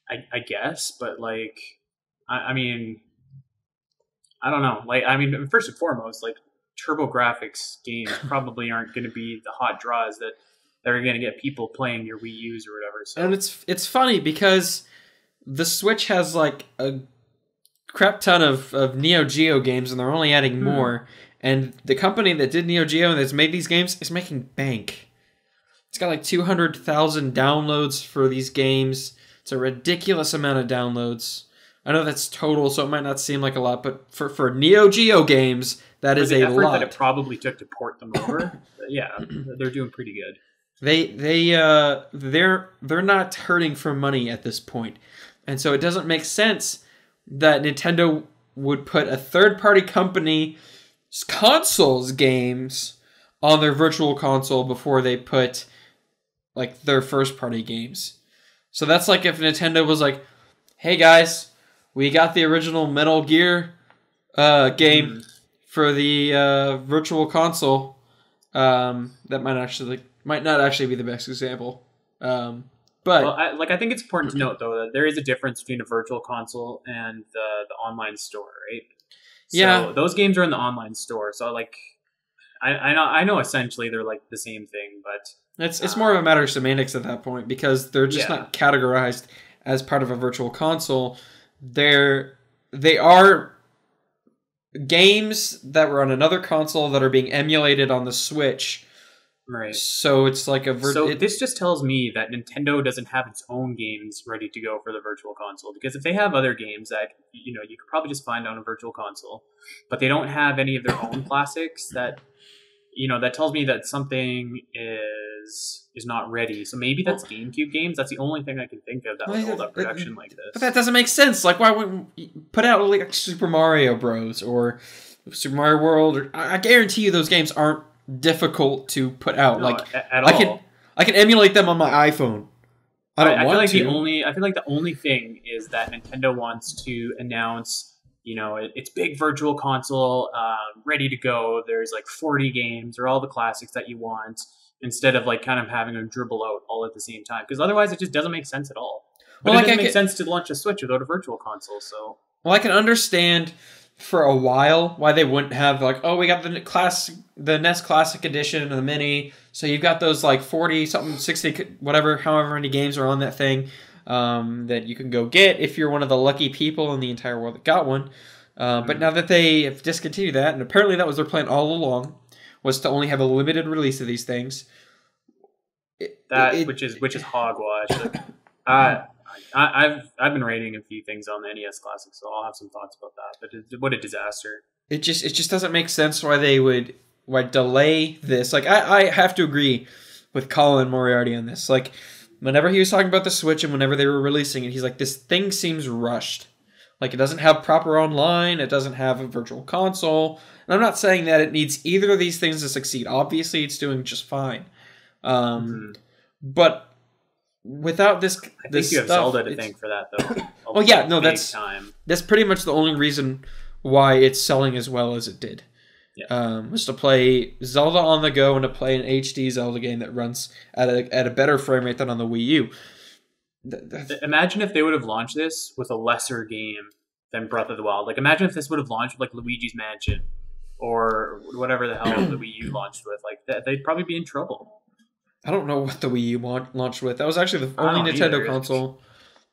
I guess, but like I mean, I don't know. Like I mean, first and foremost, like TurboGrafx games probably aren't going to be the hot draws that are going to get people playing your Wii U's or whatever. So. And it's funny because the Switch has like a crap ton of Neo Geo games, and they're only adding more. And the company that did Neo Geo and that's made these games is making bank. It's got like 200,000 downloads for these games. It's a ridiculous amount of downloads. I know that's total, so it might not seem like a lot, but for Neo Geo games, that is a lot. That it probably took to port them over. Yeah, they're doing pretty good. They're not hurting for money at this point, and so it doesn't make sense that Nintendo would put a third-party company's consoles games on their Virtual Console before they put like their first-party games. So that's like if Nintendo was like, "Hey guys, we got the original Metal Gear game for the Virtual Console." That might not actually be the best example. But I think it's important to note though that there is a difference between a Virtual Console and the online store, right? So those games are in the online store. So like, I know essentially they're like the same thing, but it's more of a matter of semantics at that point because they're just not categorized as part of a Virtual Console. They're they are games that were on another console that are being emulated on the Switch. Right. So it's like this just tells me that Nintendo doesn't have its own games ready to go for the Virtual Console, because if they have other games that you could probably just find on a Virtual Console, but they don't have any of their own classics, that that tells me that something is not ready. So maybe that's GameCube games. That's the only thing I can think of that would hold up production like this. But that doesn't make sense. Like, why wouldn't you put out like Super Mario Bros. Or Super Mario World? Or I guarantee you those games aren't difficult to put out. No, like at all. I can emulate them on my iPhone. I feel like the only thing is that Nintendo wants to announce, it's big Virtual Console, ready to go. There's like 40 games or all the classics that you want, instead of like kind of having them dribble out all at the same time. Because otherwise, it just doesn't make sense at all. But it doesn't make sense to launch a Switch without a Virtual Console. So, well, I can understand for a while why they wouldn't have like, oh, we got the NES Classic Edition and the Mini, so you've got those like 40 something, 60, whatever, however many games are on that thing, that you can go get if you're one of the lucky people in the entire world that got one. But now that they have discontinued that, and apparently that was their plan all along, was to only have a limited release of these things. Which is hogwash. Like, I've been rating a few things on the NES Classic, so I'll have some thoughts about that. But what a disaster! It just doesn't make sense why they would delay this. Like, I have to agree with Colin Moriarty on this. Like, whenever he was talking about the Switch and whenever they were releasing it, he's like, this thing seems rushed. Like, it doesn't have proper online, it doesn't have a Virtual Console. And I'm not saying that it needs either of these things to succeed. Obviously, it's doing just fine. But without this, I think you have Zelda to thank for that, though. Oh yeah, no, that's pretty much the only reason why it's selling as well as it did. Yeah. Was to play Zelda on the go and to play an HD Zelda game that runs at a better frame rate than on the Wii U. Imagine if they would have launched this with a lesser game than Breath of the Wild. Like, imagine if this would have launched with like Luigi's Mansion or whatever the hell the Wii U launched with. Like, they'd probably be in trouble. I don't know what the Wii U launched with. That was actually the only Nintendo console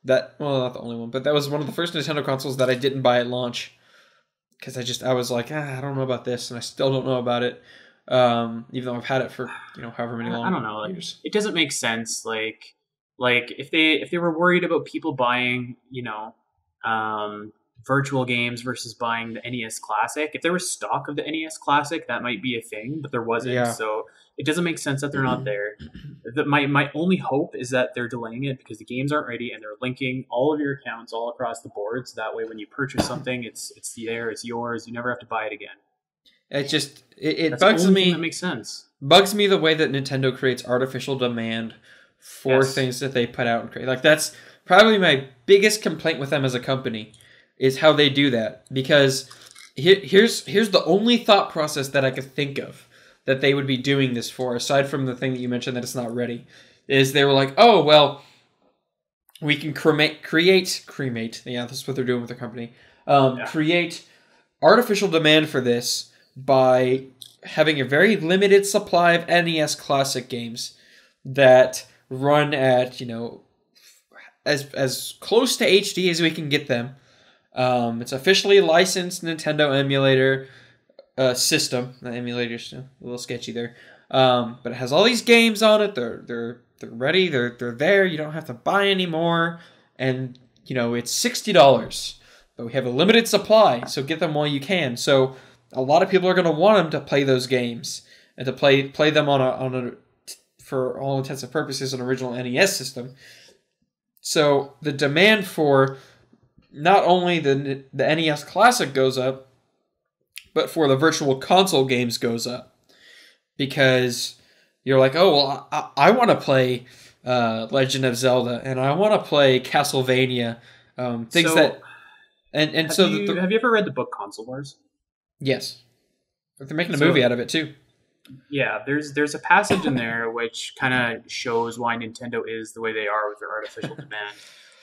that, well, not the only one, but that was one of the first Nintendo consoles that I didn't buy at launch. Because I was like, I don't know about this, and I still don't know about it. Even though I've had it for, however many long years. I don't know. Like, it doesn't make sense. Like if they were worried about people buying, virtual games versus buying the NES Classic, if there was stock of the NES Classic, that might be a thing, but there wasn't. Yeah. So it doesn't make sense that they're not there. My only hope is that they're delaying it because the games aren't ready, and they're linking all of your accounts all across the board, so that way when you purchase something, it's there, it's yours, you never have to buy it again. It bugs me. That makes sense. Bugs me the way that Nintendo creates artificial demand for things that they put out and create. Like, that's probably my biggest complaint with them as a company, is how they do that. Because here's the only thought process that I could think of that they would be doing this for, aside from the thing that you mentioned that it's not ready, is they were like, oh, well, we can create, yeah, that's what they're doing with their company, create artificial demand for this by having a very limited supply of NES Classic games that run at, as close to HD as we can get them. It's officially licensed Nintendo emulator system. The emulator's a little sketchy there. But it has all these games on it. They're ready. They're there. You don't have to buy any more. And, it's $60. But we have a limited supply, so get them while you can. So a lot of people are going to want them to play those games and to play them on a for all intents and purposes, an original NES system. So the demand for not only the NES Classic goes up, but for the Virtual Console games goes up. Because you're like, oh, well, I want to play Legend of Zelda, and I want to play Castlevania, things that... And have you ever read the book Console Wars? Yes. They're making a movie out of it, too. Yeah, there's a passage in there which kind of shows why Nintendo is the way they are with their artificial demand.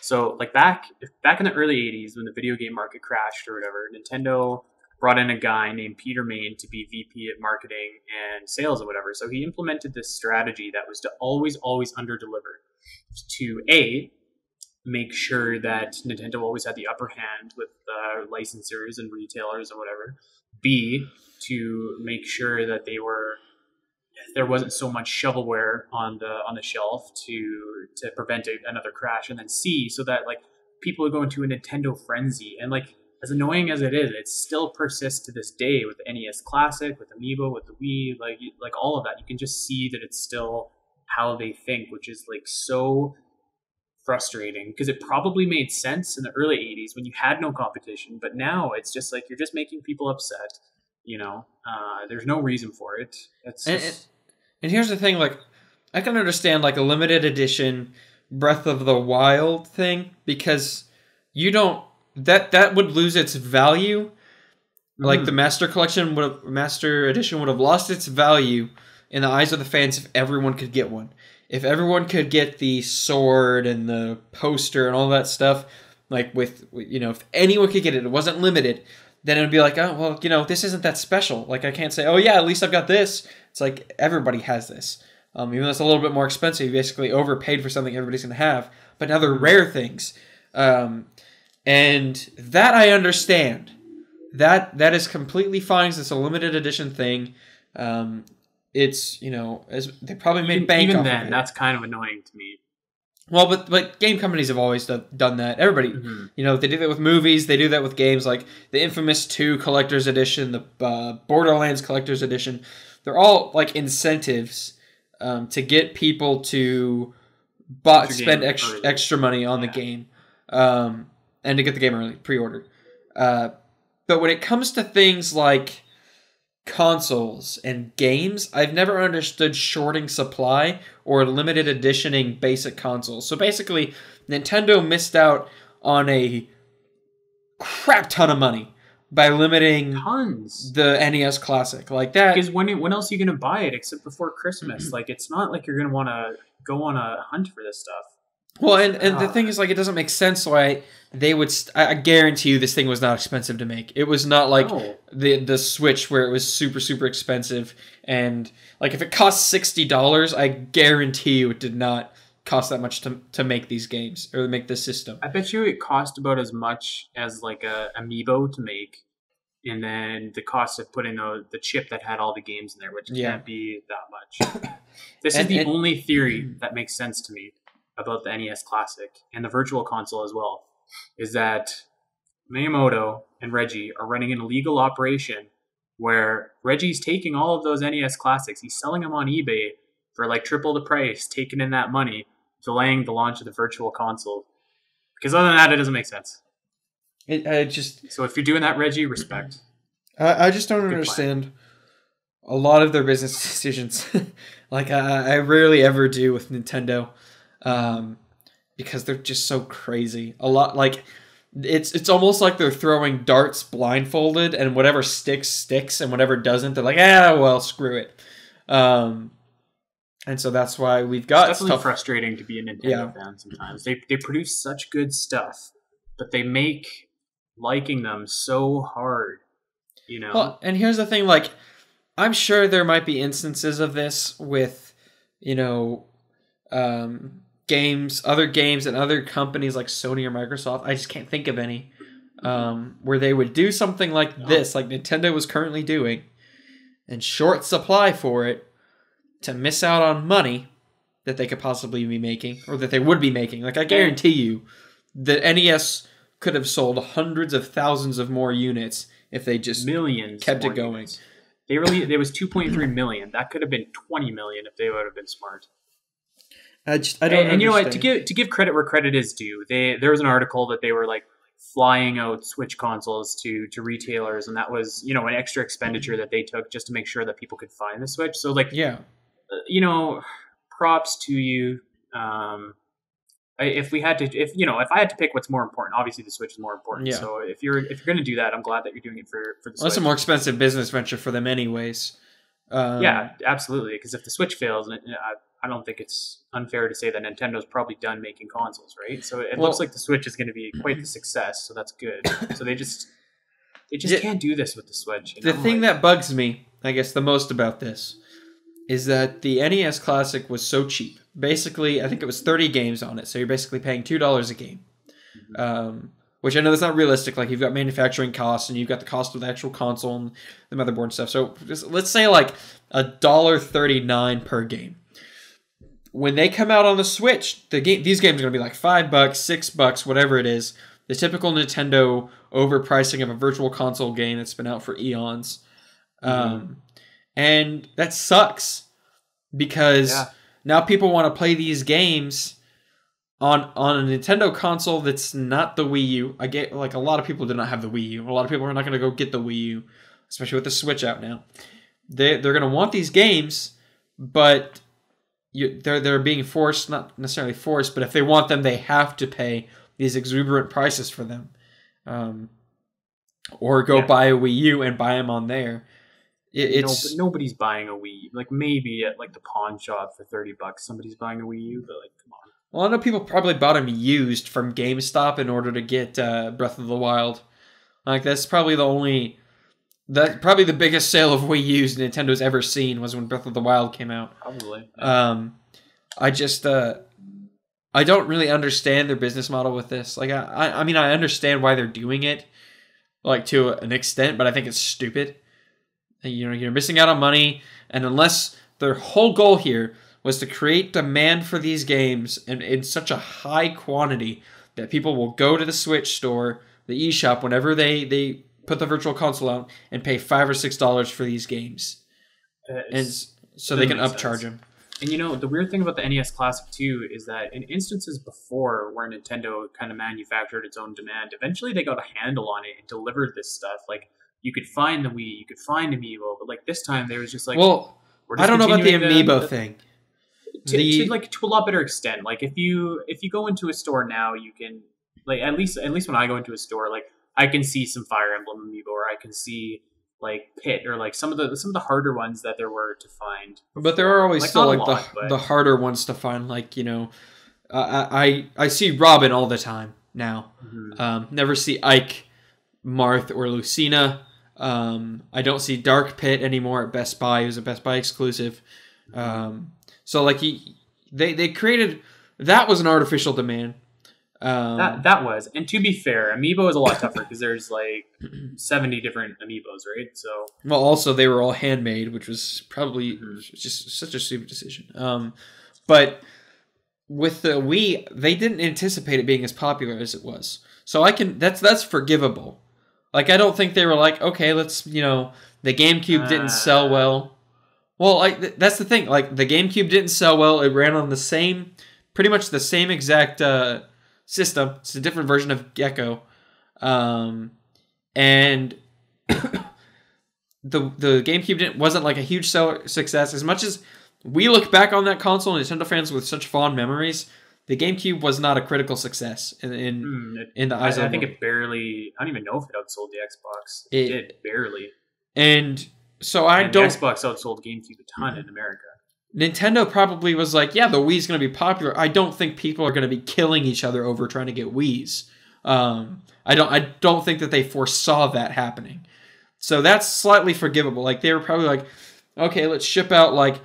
So, like, back in the early 80s, when the video game market crashed or whatever, Nintendo brought in a guy named Peter Main to be VP of marketing and sales or whatever. So he implemented this strategy that was to always underdeliver. To A, make sure that Nintendo always had the upper hand with licensors and retailers and whatever. B, to make sure that there wasn't so much shovelware on the shelf to prevent another crash, and then C, so that like people would go into a Nintendo frenzy, and like as annoying as it is, it still persists to this day with the NES Classic, with Amiibo, with the Wii, like all of that. You can just see that it's still how they think, which is like so frustrating, because it probably made sense in the early 80s when you had no competition, but now it's just like you're just making people upset. There's no reason for it. And here's the thing, like, I can understand like a limited edition Breath of the Wild thing, because you don't that would lose its value. Like the Master Edition would have lost its value in the eyes of the fans if everyone could get one. If everyone could get the sword and the poster and all that stuff, like if anyone could get it, it wasn't limited, then it would be like, oh, well, this isn't that special. Like, I can't say, oh, yeah, at least I've got this. It's like, everybody has this. Even though it's a little bit more expensive, you basically overpaid for something everybody's going to have. But now they're rare things. And that I understand. That is completely fine, because it's a limited edition thing. It's, as they probably made bank even off then, of it. That's kind of annoying to me. Well, but game companies have always done that. Everybody, they do that with movies. They do that with games, like the infamous 2 Collector's Edition, the Borderlands Collector's Edition. They're all like incentives to get people to spend extra money on the game, and to get the game early, pre-order. But when it comes to things like consoles and games, I've never understood shorting supply or limited editioning basic consoles. So basically, Nintendo missed out on a crap ton of money by limiting the NES Classic like that. Because when else are you going to buy it except before Christmas? Like, it's not like you're going to want to go on a hunt for this stuff. Well, and the thing is, like, it doesn't make sense why they would... I guarantee you this thing was not expensive to make. It was not like the Switch where it was super, super expensive. And, like, if it cost $60, I guarantee you it did not cost that much to make these games, or make this system. I bet you it cost about as much as, like, a Amiibo to make. And then the cost of putting the chip that had all the games in there, which can't be that much. This is the only theory that makes sense to me about the NES Classic and the Virtual Console as well, is that Miyamoto and Reggie are running an illegal operation where Reggie's taking all of those NES Classics, he's selling them on eBay for like triple the price, taking in that money, delaying the launch of the Virtual Console. Because other than that, it doesn't make sense. So if you're doing that, Reggie, respect. I just don't understand a lot of their business decisions. Like, I rarely ever do with Nintendo. Because they're just so crazy. A lot, like, it's almost like they're throwing darts blindfolded, and whatever sticks, and whatever doesn't, they're like, well, screw it. And so that's why we've got it's definitely frustrating to be a Nintendo fan sometimes. They produce such good stuff, but they make liking them so hard, Well, and here's the thing, like, I'm sure there might be instances of this with, other games and other companies like Sony or Microsoft. I just can't think of any where they would do something like this, like Nintendo was currently doing, and short supply for it to miss out on money that they could possibly be making, or that they would be making. Like, I guarantee you the NES could have sold hundreds of thousands of more units if they just kept it going. Units. There was 2.3 million. That could have been 20 million if they would have been smart. I don't. And you know what? To give credit where credit is due, there was an article that they were like flying out Switch consoles to retailers, and that was an extra expenditure that they took just to make sure that people could find the Switch. So like, props to you. If I had to pick what's more important, obviously the Switch is more important. Yeah. So if you're going to do that, I'm glad that you're doing it for the Switch. Well, it's a more expensive business venture for them, anyways. Yeah, absolutely. Because if the Switch fails, I don't think it's unfair to say that Nintendo's probably done making consoles, right? So it looks like the Switch is going to be quite the success. So that's good. So they just can't do this with the Switch. The thing that bugs me, I guess, the most about this is that the NES Classic was so cheap. Basically, I think it was 30 games on it, so you're basically paying $2 a game. Which I know that's not realistic. Like, you've got manufacturing costs, and you've got the cost of the actual console and the motherboard and stuff. So let's say like $1.39 per game. When they come out on the Switch, these games are going to be like $5, $6, whatever it is. The typical Nintendo overpricing of a virtual console game that's been out for eons. And that sucks because now people want to play these games on a Nintendo console that's not the Wii U. I get, like, a lot of people do not have the Wii U. A lot of people are not going to go get the Wii U, especially with the Switch out now. They're going to want these games, but they're being forced, not necessarily forced, but if they want them, they have to pay these exuberant prices for them. Or go buy a Wii U and buy them on there. But nobody's buying a Wii U. Like, maybe at like the pawn shop for $30, somebody's buying a Wii U, but like, come on. Well, I know people probably bought them used from GameStop in order to get Breath of the Wild. Like, that's probably probably the biggest sale of Wii U's Nintendo's ever seen was when Breath of the Wild came out. Probably. I just I don't really understand their business model with this. Like, I mean, I understand why they're doing it, like, to an extent, but I think it's stupid. You know, you're missing out on money, and unless their whole goal here was to create demand for these games in such a high quantity that people will go to the Switch store, the eShop, whenever they put the virtual console out and pay $5 or $6 for these games, and so they can upcharge them. And you know, the weird thing about the NES Classic too is that in instances before where Nintendo kind of manufactured its own demand, eventually they got a handle on it and delivered this stuff. Like, you could find the Wii, you could find Amiibo, but like this time there was just like, well, I don't know about the Amiibo thing. To a lot better extent. Like, if you go into a store now, you can, like, at least when I go into a store, like, I can see some Fire Emblem Amiibo, or I can see like Pit, or like some of the harder ones that there were to find. But there are always like, still like the harder ones to find. Like, you know, I see Robin all the time now. Never see Ike, Marth, or Lucina. I don't see Dark Pit anymore at Best Buy. He was a Best Buy exclusive. So like they created, that was an artificial demand. That was, and to be fair, Amiibo is a lot tougher because there's like 70 different Amiibos, right? So, well, also they were all handmade, which was probably just such a stupid decision. But with the Wii, they didn't anticipate it being as popular as it was. So that's forgivable. Like, I don't think they were like, okay, let's, you know, the GameCube didn't sell well. Well, that's the thing. Like, the GameCube didn't sell well. It ran on pretty much the same exact system. It's a different version of Gecko. And the GameCube wasn't like a huge success. As much as we look back on that console, Nintendo fans, with such fond memories, the GameCube was not a critical success in the eyes of I think it barely. I don't even know if it outsold the Xbox. It did barely. And so the Xbox outsold GameCube a ton in America. Nintendo probably was like, yeah, the Wii's going to be popular. I don't think people are going to be killing each other over trying to get Wiis. I don't think that they foresaw that happening. So that's slightly forgivable. Like, they were probably like, okay, let's ship out, like,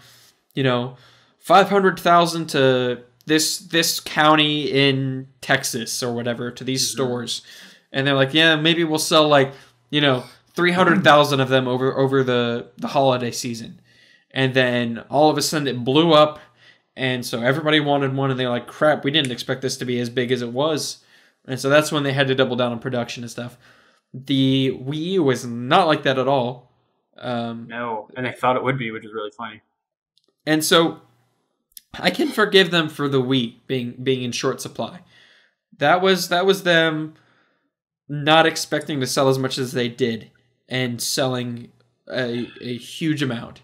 you know, 500,000 to this county in Texas or whatever, to these stores. And they're like, yeah, maybe we'll sell, like, you know, 300,000 of them over the holiday season. And then all of a sudden it blew up, and so everybody wanted one, and they're like, crap, we didn't expect this to be as big as it was. And so that's when they had to double down on production and stuff. The Wii U was not like that at all. No, and they thought it would be, which is really funny. And so I can forgive them for the Wii being in short supply. That was them not expecting to sell as much as they did, and selling a huge amount.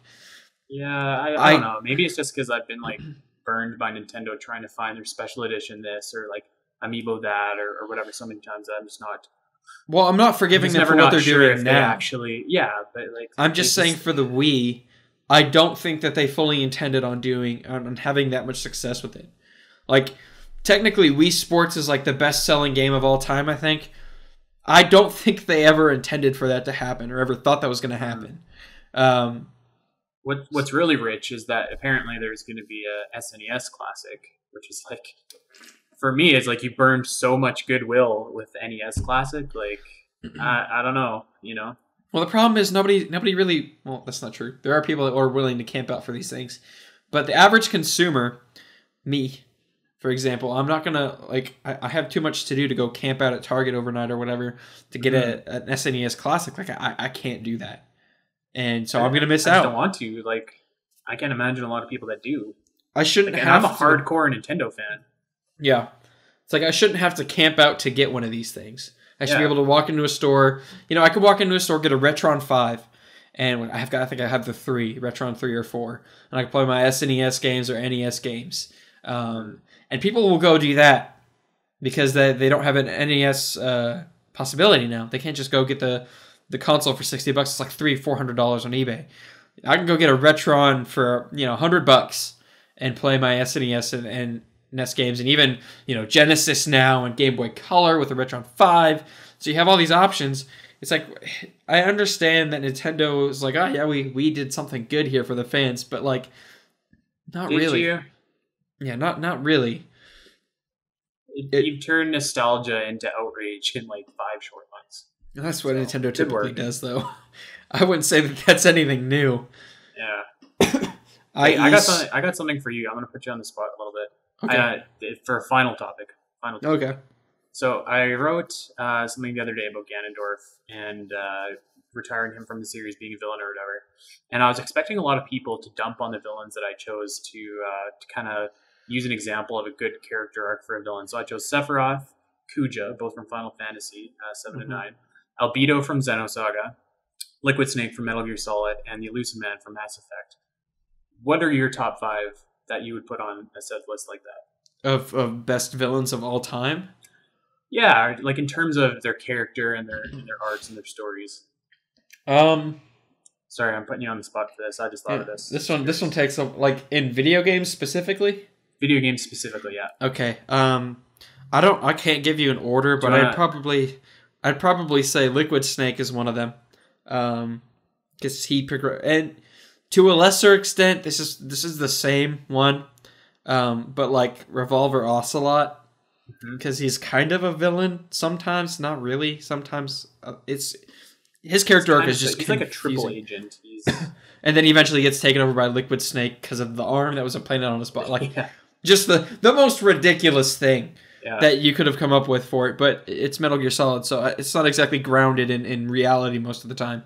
Yeah, I don't know. Maybe it's just because I've been like burned by Nintendo trying to find their special edition this or like Amiibo that or whatever so many times that I'm just not. Well, I'm not forgiving them for what they're doing now. Actually, yeah, but like I'm just saying for the Wii, I don't think that they fully intended on having that much success with it. Like, technically, Wii Sports is like the best-selling game of all time, I think. I don't think they ever intended for that to happen or ever thought that was going to happen. what's really rich is that apparently there's going to be a SNES Classic, which is like, for me, it's like you burned so much goodwill with the NES Classic. Like, I don't know, you know. Well, the problem is nobody really. Well, that's not true. There are people that are willing to camp out for these things, but the average consumer, me, for example, I'm not gonna like. I have too much to do to go camp out at Target overnight or whatever to get an SNES Classic. Like I can't do that, and so I'm gonna miss I just out. don't want to. Like, I can't imagine a lot of people that do. I shouldn't Like, have. I'm a hardcore Nintendo fan. Yeah, it's like I shouldn't have to camp out to get one of these things. I should be Yeah. able to walk into a store. You know, I could walk into a store, get a Retron 5, and I think I have the 3, Retron 3 or 4, and I can play my SNES games or NES games. And people will go do that because they don't have an NES possibility now. They can't just go get the console for $60. It's like $300-$400 on eBay. I can go get a Retron for $100 and play my SNES and NES games, and even Genesis now and Game Boy Color with the Retron 5. So you have all these options. It's like, I understand that Nintendo is like, oh yeah, we did something good here for the fans, but like, not Did really. you? Yeah, not really. You've turned nostalgia into outrage in like 5 short months. That's what So, Nintendo good typically work. does, though. I wouldn't say that that's anything new. Yeah. I got something for you. I'm gonna put you on the spot a little bit. Okay. For a final topic. Okay. So I wrote something the other day about Ganondorf and retiring him from the series, being a villain or whatever. And I was expecting a lot of people to dump on the villains that I chose to kind of use an example of a good character arc for a villain. So I chose Sephiroth, Kuja, both from Final Fantasy 7 and 9, Albedo from Xenosaga, Liquid Snake from Metal Gear Solid, and the Elusive Man from Mass Effect. What are your top 5 that you would put on a set list like that? Of best villains of all time? Yeah, like in terms of their character and their arcs and their stories. Sorry, I'm putting you on the spot for this. I just thought of this. This one takes like in video games specifically. Video games specifically, yeah. Okay. I can't give you an order, but I'd probably say Liquid Snake is one of them. Because he and to a lesser extent, this is the same one. But like Revolver Ocelot, because he's kind of a villain sometimes, not really. Sometimes it's his character arc is just he's like a triple agent. And then he eventually gets taken over by Liquid Snake because of the arm that was implanted on his body. Like Yeah. just the most ridiculous thing Yeah. that you could have come up with for it. But it's Metal Gear Solid, so it's not exactly grounded in reality most of the time.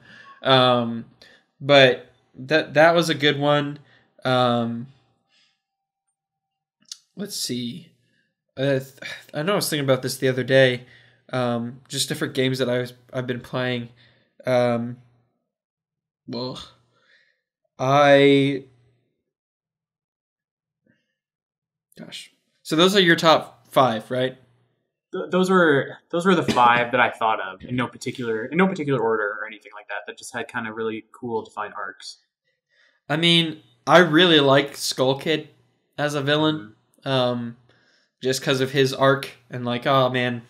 But that was a good one. Let's see. I know I was thinking about this the other day. Just different games that I've been playing. So those are your top 5, right? Those were the 5 that I thought of in no particular order or anything like that. That just had kind of really cool defined arcs. I mean, I really like Skull Kid as a villain, just because of his arc and like, oh man,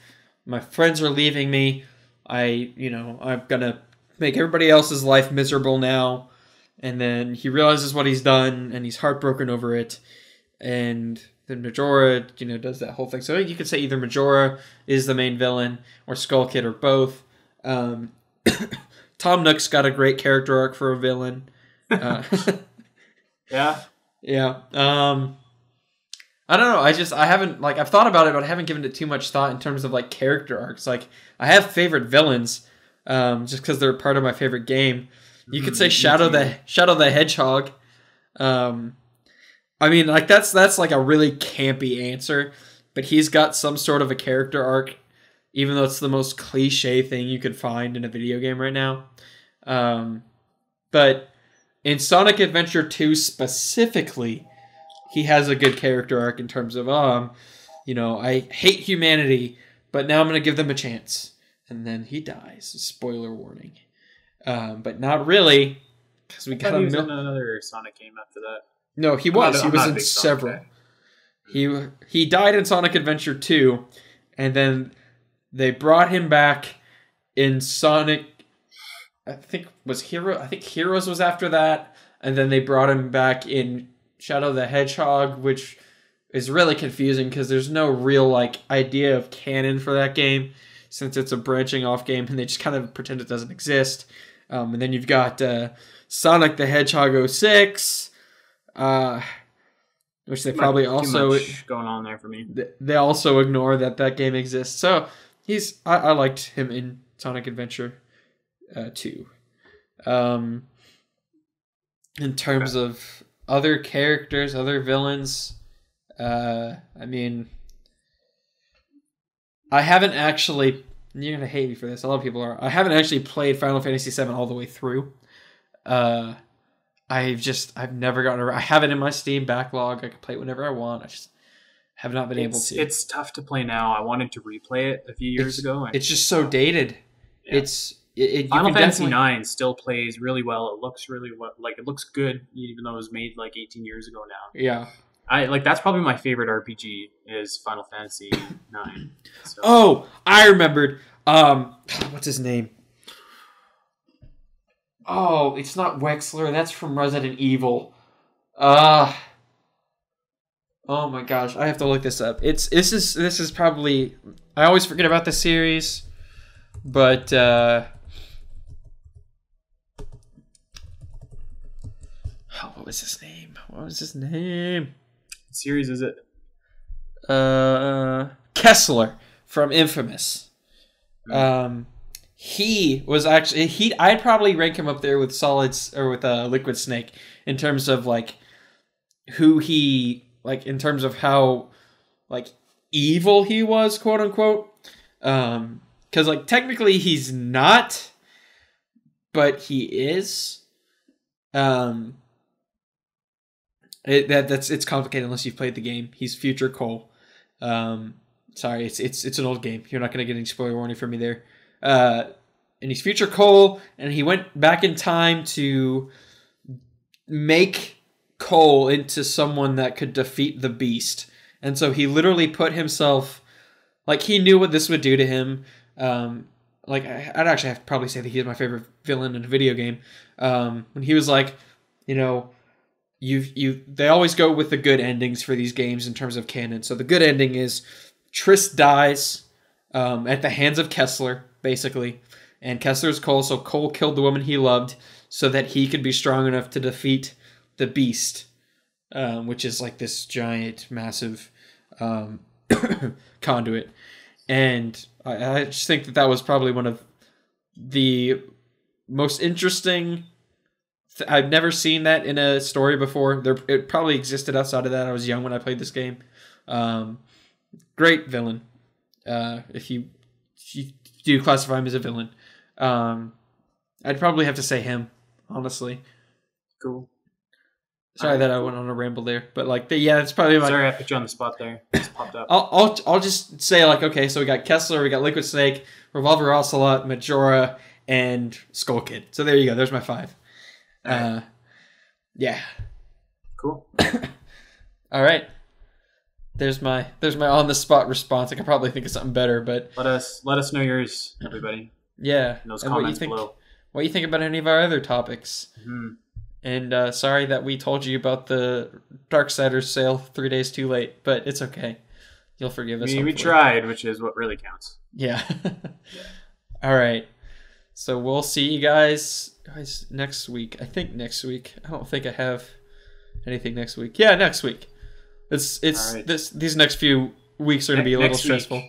my friends are leaving me. I'm gonna make everybody else's life miserable now, and then he realizes what he's done and he's heartbroken over it, and then Majora, does that whole thing. So you could say either Majora is the main villain or Skull Kid or both. Tom Nook's got a great character arc for a villain. Yeah. Yeah. I don't know. I haven't I've thought about it, but I haven't given it too much thought in terms of like character arcs. Like I have favorite villains, just because they're part of my favorite game. You could say Shadow the Hedgehog. I mean, like that's like a really campy answer, but he's got some sort of a character arc, even though it's the most cliche thing you could find in a video game right now. But in Sonic Adventure 2 specifically, he has a good character arc in terms of, I hate humanity, but now I'm going to give them a chance. And then he dies. Spoiler warning. But not really, because we got he was in another Sonic game after that. No, he was. He was in several. He died in Sonic Adventure 2, and then they brought him back in Sonic. I think Heroes was after that, and then they brought him back in Shadow the Hedgehog, which is really confusing because there's no real like idea of canon for that game since it's a branching off game, and they just kind of pretend it doesn't exist. And then you've got Sonic the Hedgehog 06, which they probably also too much going on there for me. They also ignore that game exists. So I liked him in Sonic Adventure 2. In terms of other characters, other villains, I mean, I haven't actually. You're gonna hate me for this. A lot of people are. I haven't actually played Final Fantasy VII all the way through. I've never gotten around. I have it in my Steam backlog. I can play it whenever I want. I just have not been able to. It's tough to play now. I wanted to replay it a few years ago. It's just so dated. Yeah. Final Fantasy IX still plays really well. It looks really well. Like, it looks good, even though it was made like 18 years ago now. Yeah. That's probably my favorite RPG is Final Fantasy IX. So. Oh, I remembered. What's his name? Oh, it's not Wexler. That's from Resident Evil. Oh my gosh, I have to look this up. This is probably, I always forget about the series, but what was his name? What series is it? Kessler from Infamous. He was actually I'd probably rank him up there with Liquid Snake in terms of like who he like in terms of how like evil he was, quote unquote. Because like technically he's not, but he is. It's complicated unless you've played the game. He's Future Cole. Sorry, it's an old game. You're not gonna get any spoiler warning from me there. And he's Future Cole, and he went back in time to make Cole into someone that could defeat the Beast. And so he literally put himself, like, he knew what this would do to him. Like, I'd actually have to probably say that he's my favorite villain in a video game. When he was like, you know, they always go with the good endings for these games in terms of canon. So the good ending is Triss dies at the hands of Kessler, basically. And Kessler's Cole, so Cole killed the woman he loved so that he could be strong enough to defeat the Beast, which is like this giant, massive conduit. And I just think that was probably one of the most interesting. I've never seen that in a story before. It probably existed outside of that. I was young when I played this game. Great villain. If you do classify him as a villain. I'd probably have to say him, honestly. Cool. Sorry that I went on a ramble there, but like, it's probably my. Sorry, I put you on the spot there. It just popped up. I'll just say like, okay, so we got Kessler, we got Liquid Snake, Revolver Ocelot, Majora, and Skull Kid. So there you go. There's my 5. Yeah. Cool. All right. There's my on the spot response. I could probably think of something better, but let us know yours, everybody. Yeah. In those comments below. What you think about any of our other topics? Mm-hmm. And sorry that we told you about the Darksiders sale 3 days too late, but it's okay. You'll forgive us. We tried, which is what really counts. Yeah. All right. So we'll see you guys next week. I think next week. I don't think I have anything next week. Yeah, next week. Right. These next few weeks are going to be a little stressful.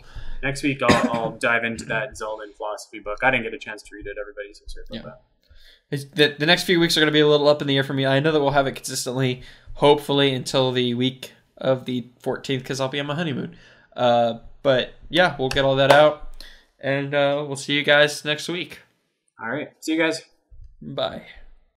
Next week I'll dive into that Zelda and philosophy book. I didn't get a chance to read it. Everybody, so sorry about that. The next few weeks are going to be a little up in the air for me. I know that we'll have it consistently, hopefully, until the week of the 14th, because I'll be on my honeymoon. But yeah, we'll get all that out, and we'll see you guys next week. All right. See you guys. Bye.